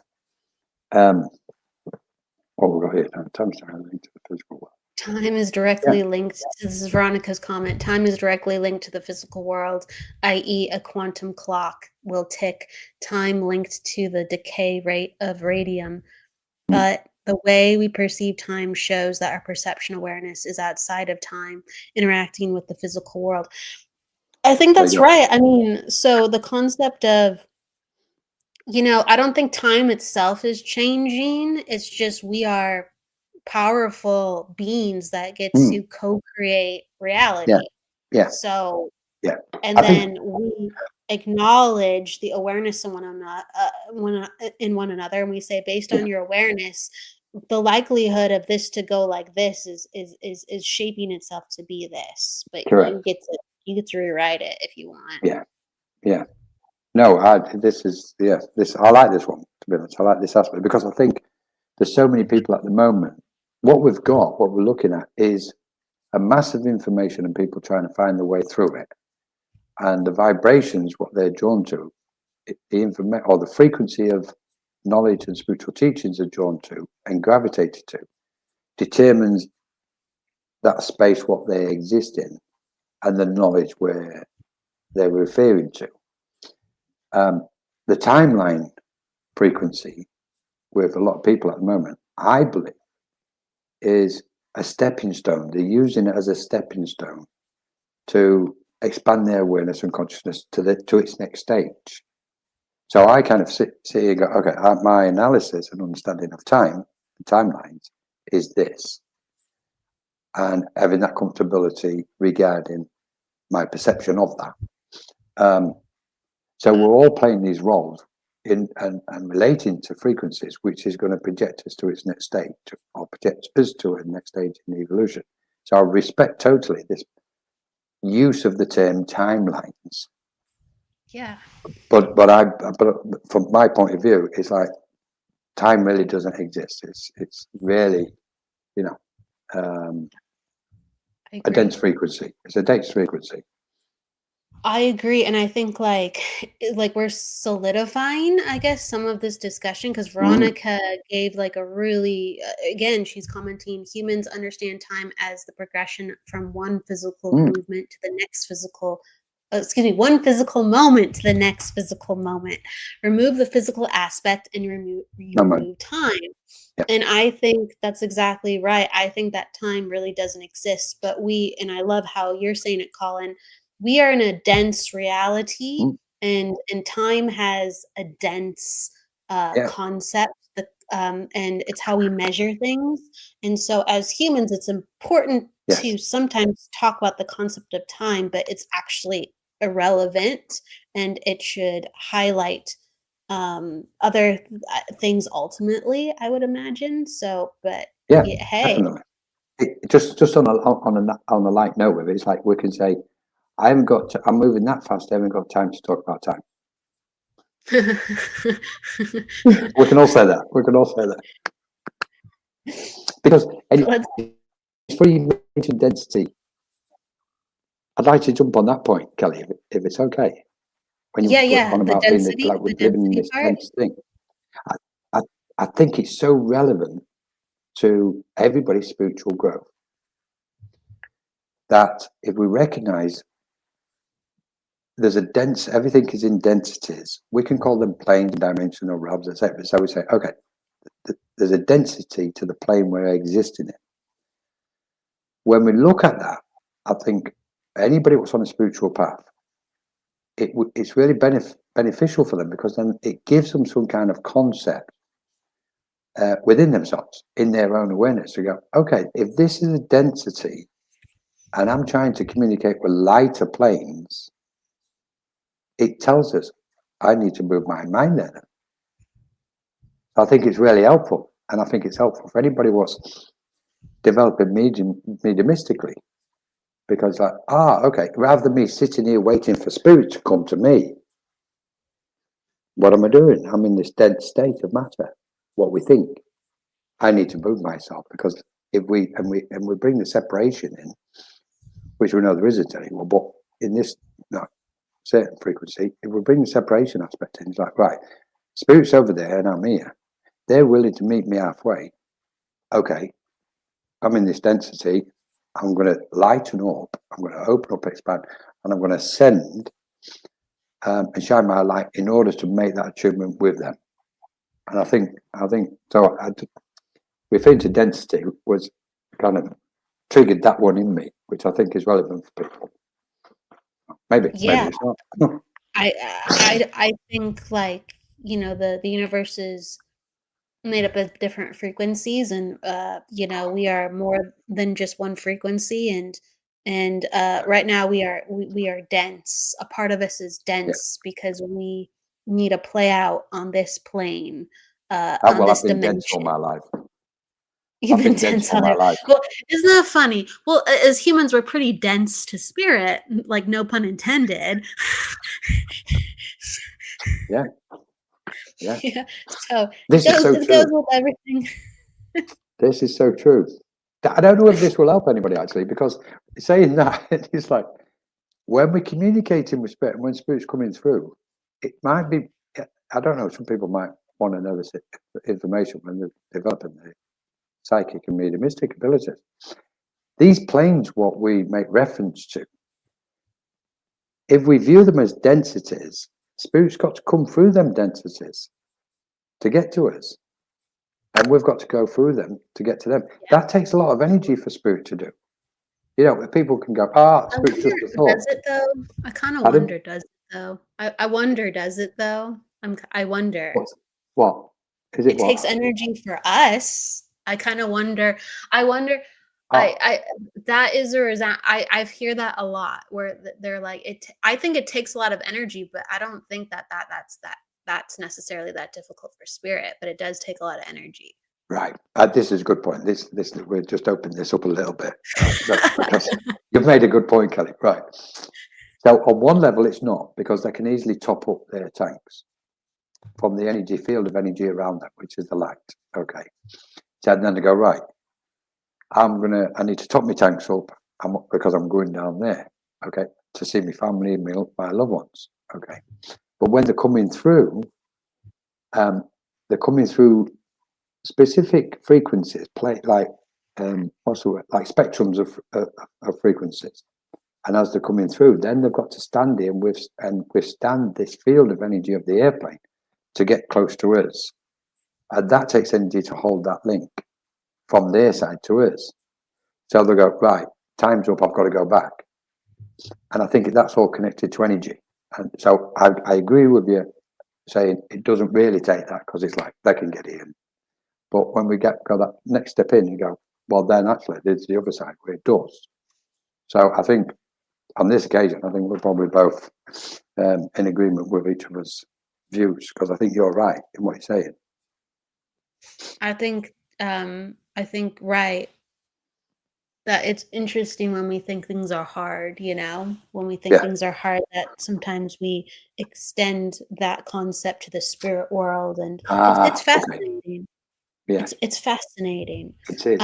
Speaker 3: What we've got here now, time's linked to the physical world.
Speaker 2: Time is directly linked. This is Veronica's comment. Time is directly linked to the physical world, i.e., a quantum clock will tick. Time linked to the decay rate of radium, but the way we perceive time shows that our perception awareness is outside of time, interacting with the physical world. I think that's right. I mean, so the concept of, I don't think time itself is changing. It's just we are powerful beings that get to co-create reality.
Speaker 3: Yeah.
Speaker 2: So,
Speaker 3: yeah.
Speaker 2: and then we acknowledge the awareness in one another, and we say, based on your awareness, the likelihood of this to go like this is shaping itself to be this. But
Speaker 3: Correct.
Speaker 2: you get to rewrite it if you want.
Speaker 3: Yeah. No, I like this one, to be honest. I like this aspect because I think there's so many people at the moment. What we're looking at is a massive information and people trying to find their way through it. And the vibrations, what they're drawn to, the information or the frequency of knowledge and spiritual teachings are drawn to and gravitated to, determines that space what they exist in and the knowledge where they're referring to. The timeline frequency with a lot of people at the moment, I believe, is a stepping stone. They're using it as a stepping stone to expand their awareness and consciousness to its next stage. So I kind of sit here and go, okay, my analysis and understanding of time, the timelines, is this. And having that comfortability regarding my perception of that. So we're all playing these roles in and relating to frequencies, which is going to project us to its next stage, or project us to a next stage in the evolution. So I respect totally this use of the term timelines.
Speaker 2: Yeah.
Speaker 3: But from my point of view, it's like time really doesn't exist. It's really, a dense frequency. It's a dense frequency.
Speaker 2: I agree, and I think like we're solidifying, I guess, some of this discussion because Veronica gave like a really again, she's commenting humans understand time as the progression from one physical movement to the next one physical moment to the next physical moment. Remove the physical aspect and remove time.
Speaker 3: Yeah.
Speaker 2: And I think that's exactly right. I think that time really doesn't exist, but and I love how you're saying it, Colin. We are in a dense reality, and time has a dense concept, and it's how we measure things. And so as humans, it's important to sometimes talk about the concept of time, but it's actually irrelevant, and it should highlight other things ultimately, I would imagine. So, but hey.
Speaker 3: Definitely. Just on a light note with it, it's like we can say, I'm moving that fast. I haven't got time to talk about time. We can all say that. Because it's free density. I'd like to jump on that point, Kelly, if it's okay. When you on about
Speaker 2: the density,
Speaker 3: living in this dense thing, I think it's so relevant to everybody's spiritual growth that if we recognize there's everything is in densities. We can call them planes, dimensional realms, etc. So we say, okay, there's a density to the plane we're existing in. When we look at that, I think anybody who's on a spiritual path, it's really beneficial for them, because then it gives them some kind of concept within themselves, in their own awareness, to go, okay, if this is a density and I'm trying to communicate with lighter planes, it tells us I need to move my mind there. I think it's really helpful, and I think it's helpful for anybody who's developing mediumistically, because okay, rather than me sitting here waiting for spirit to come to me, what am I doing? I'm in this dense state of matter. What we think, I need to move myself, because if we bring the separation in, which we know there isn't anymore, but in this certain frequency, if we bring the separation aspect in, it's like, right, spirit's over there and I'm here. They're willing to meet me halfway. Okay, I'm in this density. I'm going to lighten up. I'm going to open up, expand, and I'm going to send and shine my light in order to make that attunement with them. And I think so. Referring to density was kind of triggered that one in me, which I think is relevant for people. Maybe it's not.
Speaker 2: I think, like, the universe is made up of different frequencies, and we are more than just one frequency, and right now we are dense. A part of us is dense because we need to play out on this plane, on this
Speaker 3: I've been
Speaker 2: dimension.
Speaker 3: dense all my life.
Speaker 2: You've been dense all my life. Well, isn't that funny? Well, as humans, we're pretty dense to spirit, like, no pun intended.
Speaker 3: Yeah.
Speaker 2: So
Speaker 3: this is so true.
Speaker 2: Goes with everything.
Speaker 3: This is so true. I don't know if this will help anybody, actually, because saying that, it's like when we're communicating with spirit and when spirit's coming through, it might be, I don't know, some people might want to know this information when they're developing their psychic and mediumistic abilities. these planes, what we make reference to, if we view them as densities, spirit's got to come through them densities to get to us. And we've got to go through them to get to them. That takes a lot of energy for spirit to do. You know, people can go, spirit's just a thought.
Speaker 2: Does it though? I kind of
Speaker 3: Pardon?
Speaker 2: wonder, does it though? I wonder, does it though? I wonder.
Speaker 3: What? Is it what?
Speaker 2: Takes energy for us. I kind of wonder. I wonder.
Speaker 3: Oh.
Speaker 2: That is or is that I hear that a lot where they're like it. I think it takes a lot of energy, but I don't think that's necessarily that difficult for spirit. But it does take a lot of energy.
Speaker 3: Right. This is a good point. This we're just opening this up a little bit because you've made a good point, Kelly. Right. So on one level, it's not, because they can easily top up their tanks from the energy field of energy around them, which is the light. Okay. So then they go, right, I need to top my tanks up because I'm going down there. Okay. To see my family and my loved ones. Okay. But when they're coming through specific frequencies, like what's the word? Like spectrums of frequencies. And as they're coming through, then they've got to stand in and withstand this field of energy of the airplane to get close to us. And that takes energy to hold that link from their side to us. So they go, right, time's up, I've got to go back. And I think that's all connected to energy. And so I agree with you saying it doesn't really take that, because it's like they can get in. But when we go that next step in, you go, well, then actually there's the other side where it does. So I think on this occasion, I think we're probably both in agreement with each other's views, because I think you're right in what you're saying.
Speaker 2: I think right. That it's interesting when we think things are hard, when we think things are hard, that sometimes we extend that concept to the spirit world, and it's fascinating.
Speaker 3: Okay. Yeah,
Speaker 2: it's fascinating.
Speaker 3: It is.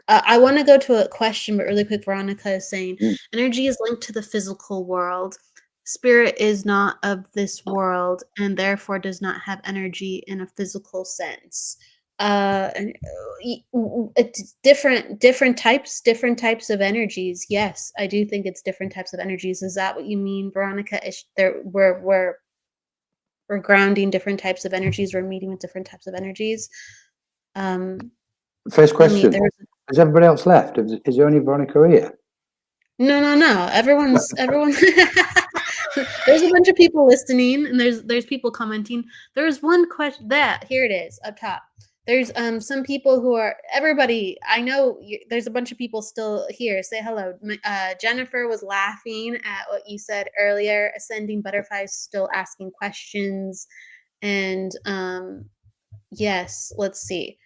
Speaker 2: I want to go to a question, but really quick, Veronica is saying energy is linked to the physical world. Spirit is not of this world and therefore does not have energy in a physical sense. It's different types of energies. Yes, I do think it's different types of energies. Is that what you mean, Veronica? We're grounding different types of energies. We're meeting with different types of energies.
Speaker 3: First question: has everybody else left? Is there only Veronica here?
Speaker 2: No. Everyone. There's a bunch of people listening, and there's people commenting. There's one question here it is up top. There's some people who are everybody. I know there's a bunch of people still here. Say hello. Jennifer was laughing at what you said earlier. Ascending butterflies still asking questions, and yes. Let's see.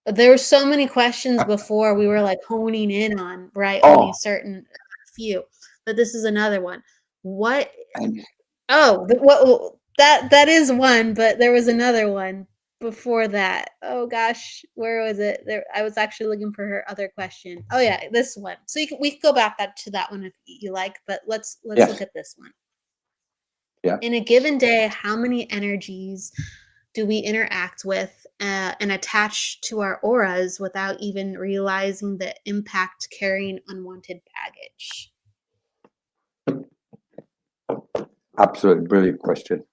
Speaker 2: There were so many questions before we were like honing in on only a certain few, but this is another one. What? That is one, but there was another one before that. Oh gosh, where was it? I was actually looking for her other question. Oh yeah, this one. So we can go back to that one if you like, but let's look at this one.
Speaker 3: Yeah.
Speaker 2: In a given day, how many energies do we interact with and attach to our auras without even realizing the impact carrying unwanted baggage?
Speaker 3: Absolutely brilliant question.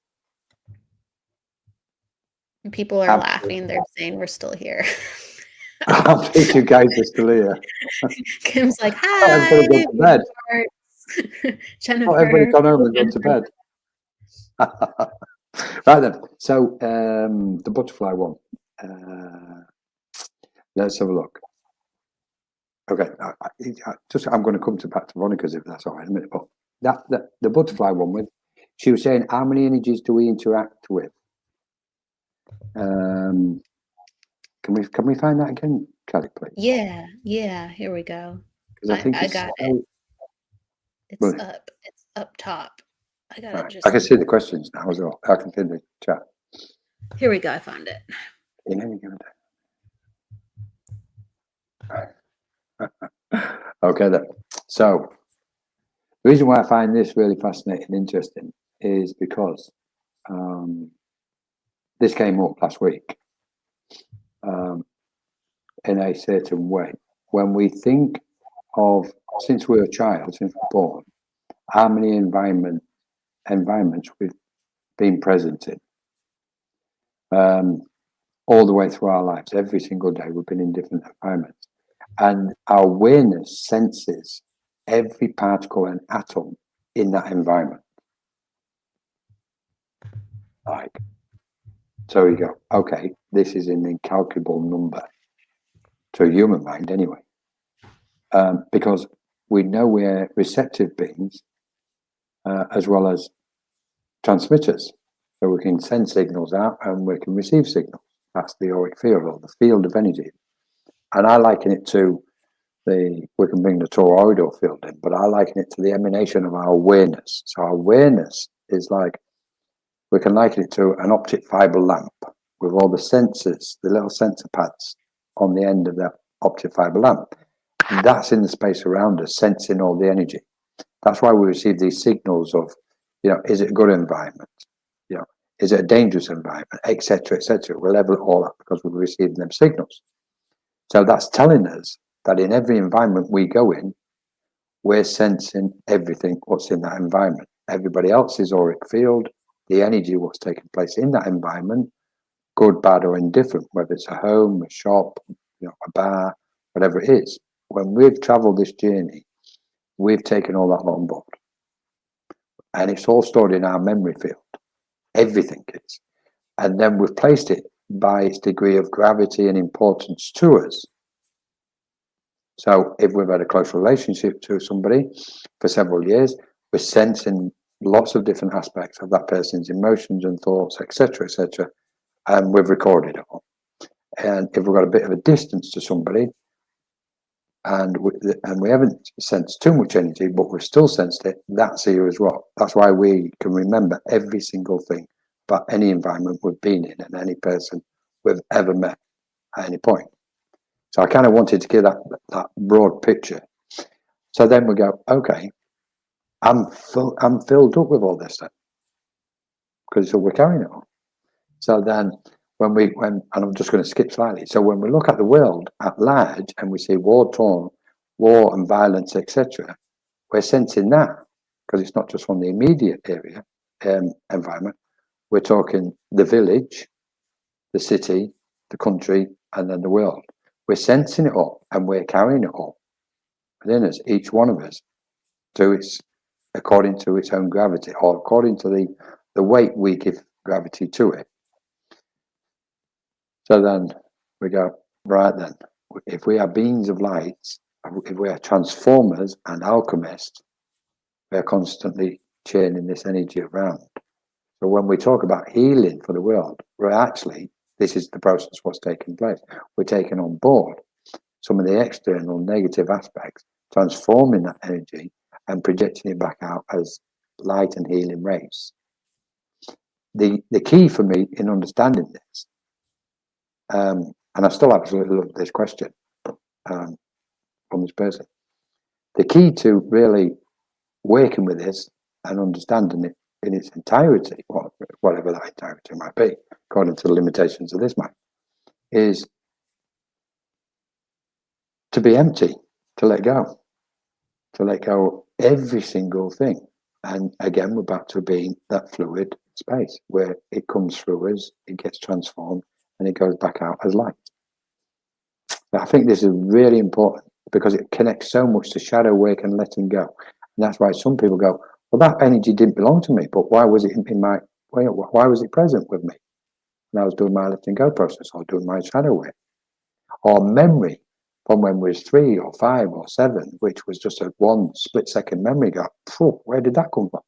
Speaker 2: And people are laughing. They're saying we're still here.
Speaker 3: I think you guys are still here.
Speaker 2: Kim's like, hi.
Speaker 3: I'm going to go to bed.
Speaker 2: Jennifer.
Speaker 3: Not everybody's gone home and gone to bed. Right then. So the butterfly one. Let's have a look. Okay, I'm going to come back to Veronica's if that's all right in a minute. But the butterfly one she was saying, how many energies do we interact with? Can we find that again, Kelly, please?
Speaker 2: Yeah. Here we go. I got it. It's brilliant. It's up top. I got it.
Speaker 3: I can see the questions now as well. I can see the chat.
Speaker 2: Here we go. I found it.
Speaker 3: In any given day. Okay then. So the reason why I find this really fascinating and interesting is because this came up last week in a certain way when we think of, since we're a child, since we're born, how many environments we've been present in, all the way through our lives. Every single day we've been in different environments, and our awareness senses every particle and atom in that environment. Like, so you go, okay, this is an incalculable number to a human mind anyway, because we know we're receptive beings as well as transmitters. So we can send signals out and we can receive signals. That's the auric field, or the field of energy. And I liken it to we can bring the toroidal field in, but I liken it to the emanation of our awareness. So our awareness is like, we can liken it to an optic fiber lamp with all the sensors, the little sensor pads on the end of that optic fiber lamp. That's in the space around us, sensing all the energy. That's why we receive these signals of, is it a good environment? Is it a dangerous environment, etc., etc. We'll level it all up because we're receiving them signals. So that's telling us that in every environment we go in, we're sensing everything what's in that environment. Everybody else's auric field, the energy, what's taking place in that environment, good, bad, or indifferent, whether it's a home, a shop, a bar, whatever it is. When we've traveled this journey, we've taken all that on board. And it's all stored in our memory field. Everything is. And then we've placed it by its degree of gravity and importance to us. So if we've had a close relationship to somebody for several years, we're sensing lots of different aspects of that person's emotions and thoughts, etc., etc., and we've recorded it all. And if we've got a bit of a distance to somebody, and we haven't sensed too much energy, but we've still sensed it, that's here as well. That's why we can remember every single thing about any environment we've been in and any person we've ever met at any point. So I kind of wanted to give that broad picture. So then we go, okay, I'm filled up with all this then, because we're carrying it on. So then and I'm just going to skip slightly. So when we look at the world at large and we see war and violence, etc., we're sensing that, because it's not just from the immediate area environment. We're talking the village, the city, the country, and then the world. We're sensing it all, and we're carrying it all within us, each one of us, according to its own gravity, or according to the weight we give gravity to it. So then we go, right then, if we are beings of light, if we are transformers and alchemists, we are constantly churning this energy around. So when we talk about healing for the world, this is the process what's taking place. We're taking on board some of the external negative aspects, transforming that energy and projecting it back out as light and healing rays. The key for me in understanding this, and I still absolutely love this question from this person, the key to really working with this and understanding it in its entirety, whatever that entirety might be, according to the limitations of this mind, is to be empty, to let go every single thing. And again, we're back to being that fluid space where it comes through us, it gets transformed, and it goes back out as light. But I think this is really important because it connects so much to shadow work and letting go. And that's why some people go, well, that energy didn't belong to me, but why was it why was it present with me when I was doing my letting go process or doing my shadow work? Or memory from when we was 3 or 5 or 7, which was just a one split second memory, go, where did that come from?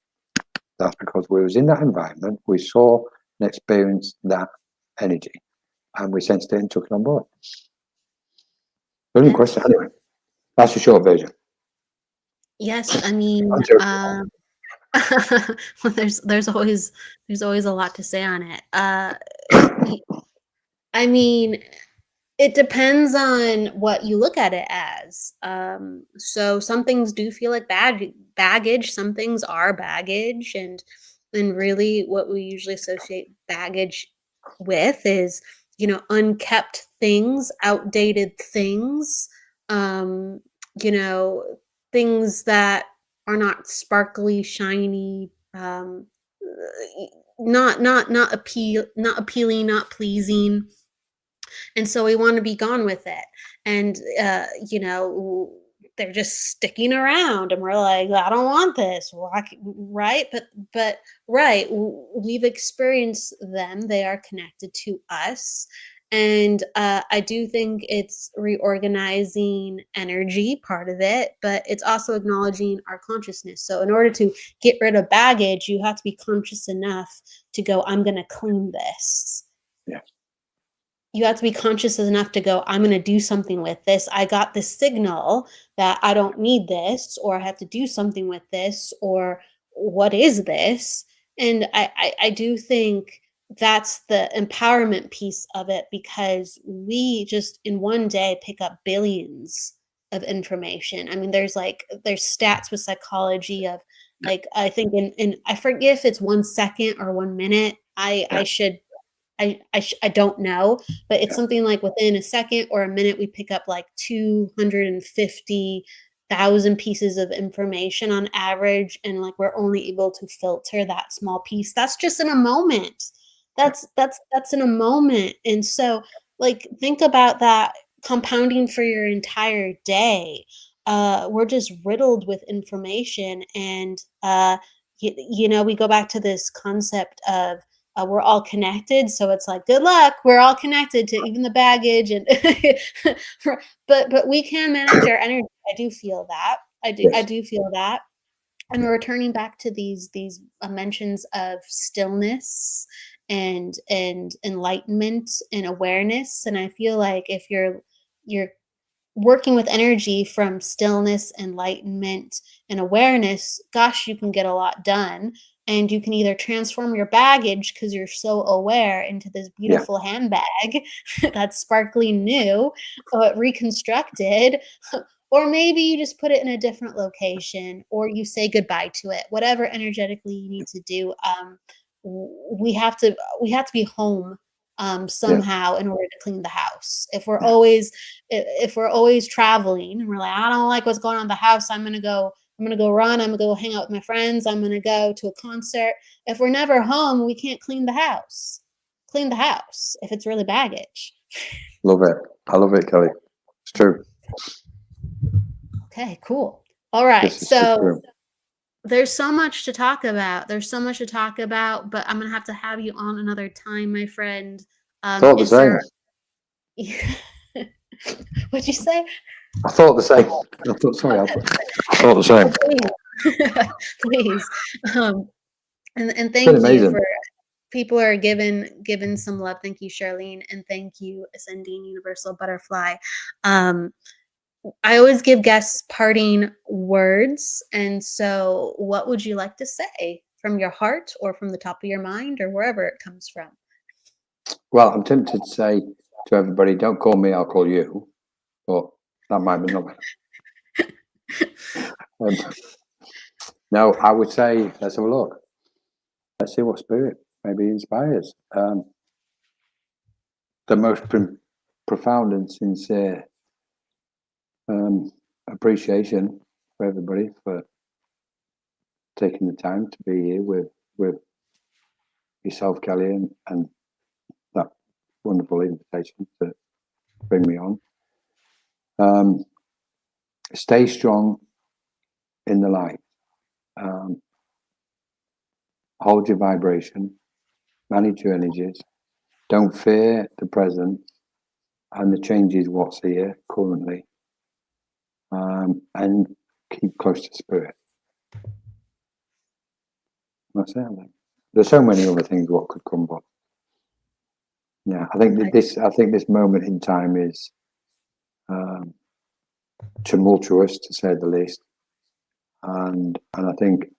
Speaker 3: That's because we was in that environment, we saw and experienced that energy, and we sensed it and took it on board. Brilliant question. Anyway, that's a short version.
Speaker 2: Yes, I mean, well, there's always a lot to say on it. I mean, it depends on what you look at it as. So some things do feel like baggage. Some things are baggage, and really, what we usually associate baggage with is, unkept things, outdated things, um, you know, things that are not sparkly, shiny, not appealing, not pleasing, and so we want to be gone with it. And they're just sticking around, and we're like, I don't want this. Right? But right, we've experienced them. They are connected to us. And I do think it's reorganizing energy, part of it, but it's also acknowledging our consciousness. So, in order to get rid of baggage, you have to be conscious enough to go, I'm going to clean this.
Speaker 3: Yeah.
Speaker 2: You have to be conscious enough to go, I'm going to do something with this. I got this signal that I don't need this, or I have to do something with this, or what is this? And I do think that's the empowerment piece of it, because we just in one day pick up billions of information. I mean, there's stats with psychology of, like, I think in I forget if it's 1 second or 1 minute. I don't know, but it's something like within a second or a minute, we pick up like 250,000 pieces of information on average, and like we're only able to filter that small piece. That's just in a moment. That's in a moment. And so, like, think about that compounding for your entire day. We're just riddled with information, and we go back to this concept of, we're all connected, so it's like, good luck. We're all connected to even the baggage, and but we can manage our energy. I do feel that. I
Speaker 3: Yes.
Speaker 2: do feel that. And we're returning back to these mentions of stillness and enlightenment and awareness. And I feel like if you're working with energy from stillness, enlightenment, and awareness, gosh, you can get a lot done. And you can either transform your baggage, because you're so aware, into this beautiful handbag that's sparkly new, reconstructed, or maybe you just put it in a different location, or you say goodbye to it. Whatever energetically you need to do. We have to be home somehow in order to clean the house. If we're always traveling and we're like, I don't like what's going on in the house, I'm gonna go run, I'm gonna go hang out with my friends, I'm gonna go to a concert. If we're never home, we can't clean the house if it's really baggage.
Speaker 3: Love it. I love it, Kelly. It's true.
Speaker 2: Okay, cool. All right. So
Speaker 3: true.
Speaker 2: there's so much to talk about. But I'm gonna have to have you on another time, my friend.
Speaker 3: Thought the same.
Speaker 2: What'd you say?
Speaker 3: I thought the same. I thought the same.
Speaker 2: Please. And thank you for people are given some love. Thank you, Charlene, and thank you, Ascending Universal Butterfly. I always give guests parting words, and so what would you like to say from your heart, or from the top of your mind, or wherever it comes from?
Speaker 3: Well, I'm tempted to say to everybody, don't call me, I'll call you. But that might be not. No, I would say, let's have a look. Let's see what spirit maybe inspires. The most profound and sincere appreciation for everybody for taking the time to be here with yourself, Kelly, and that wonderful invitation to bring me on. Stay strong in the light. Hold your vibration, manage your energies, don't fear the present and the changes what's here currently, and keep close to spirit. That's it. There's so many other things what could come, but yeah, I think this moment in time is tumultuous, to say the least, and I think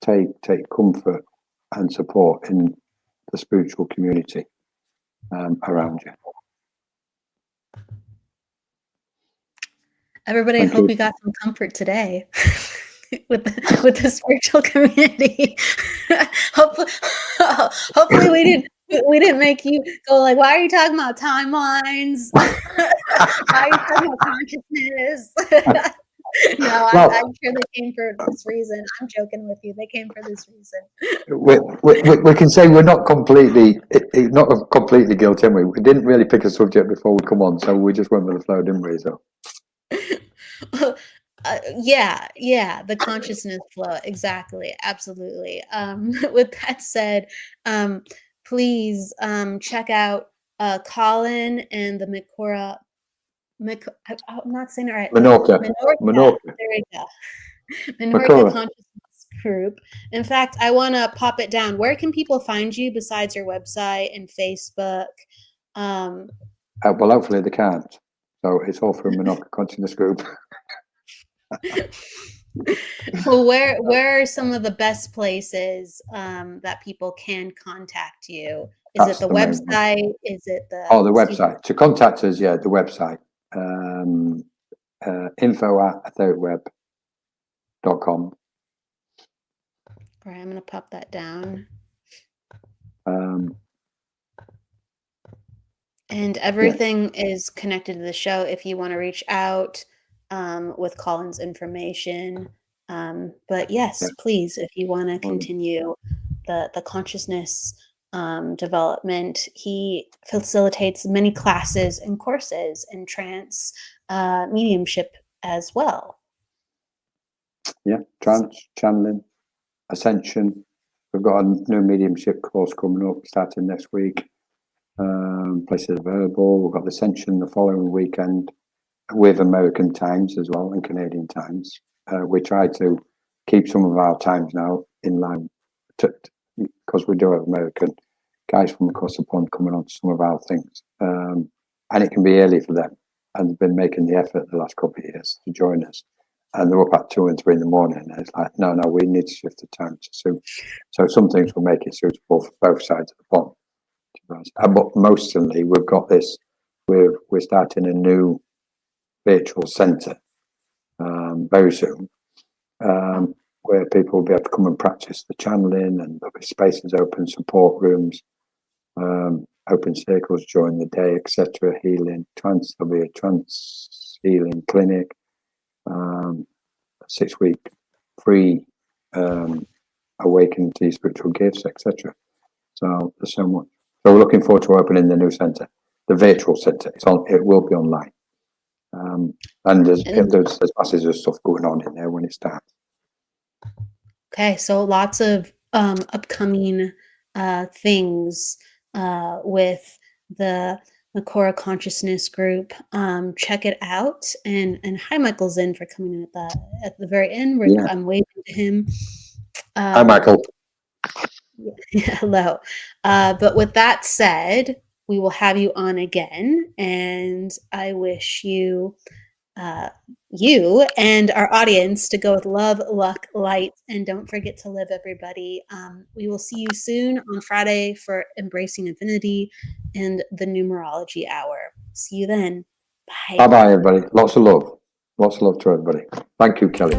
Speaker 3: take comfort and support in the spiritual community around you.
Speaker 2: Everybody, I hope you got some comfort today with the spiritual community. Hopefully we We didn't make you go like, why are you talking about timelines? Why are you talking about consciousness? No,
Speaker 3: Well,
Speaker 2: I'm sure they came for this reason. I'm joking with you. They came for this reason.
Speaker 3: we can say we're not completely guilty, are we? We didn't really pick a subject before we come on, so we just went with the flow, didn't we? So
Speaker 2: yeah, the consciousness flow, exactly, absolutely. With that said, please check out Colin and the I'm not saying it right.
Speaker 3: Menorca.
Speaker 2: There we go. Menorca
Speaker 3: Makura.
Speaker 2: Consciousness Group. In fact, I want to pop it down. Where can people find you besides your website and Facebook?
Speaker 3: Well, hopefully they can't. So it's all through Menorca Consciousness Group.
Speaker 2: Well, where are some of the best places that people can contact you? Is
Speaker 3: That's
Speaker 2: it the website? Is it the
Speaker 3: the website? To contact us, yeah, the website. info@ethericweb.com.
Speaker 2: All right, I'm gonna pop that down. And everything is connected to the show if you want to reach out with Colin's information. But yes, please, if you want to continue the consciousness development, he facilitates many classes and courses in trance mediumship as well.
Speaker 3: Yeah, trance, channeling, ascension. We've got a new mediumship course coming up starting next week. Places available. We've got the Ascension the following weekend with American times as well and Canadian times. We try to keep some of our times now in line because we do have American guys from across the pond coming on to some of our things. And it can be early for them, and they've been making the effort the last couple of years to join us. And they're up at 2 and 3 in the morning. And it's like, no, we need to shift the time to suit. So some things will make it suitable for both sides of the pond. But mostly we've got this. We're starting a new virtual centre very soon, where people will be able to come and practice the channeling, and there'll be spaces open, support rooms, open circles during the day, etc. Healing, there'll be a trance healing clinic, 6-week free awakening to your spiritual gifts, etc. So there's so much. So we're looking forward to opening the new centre, the virtual centre. It will be online, and there's masses of stuff going on in there when it starts.
Speaker 2: Okay, so lots of upcoming things with the Cora Consciousness Group. Check it out, and hi, Michael Zinn, for coming in at the very end. I'm waving to him.
Speaker 3: Hi, Michael.
Speaker 2: Hello. But with that said, we will have you on again, and I wish you and our audience to go with love, luck, light, and don't forget to live, everybody. We will see you soon on Friday for Embracing Infinity and the Numerology Hour. See you then. Bye.
Speaker 3: Bye-bye, everybody. Lots of love. Lots of love to everybody. Thank you, Kelly.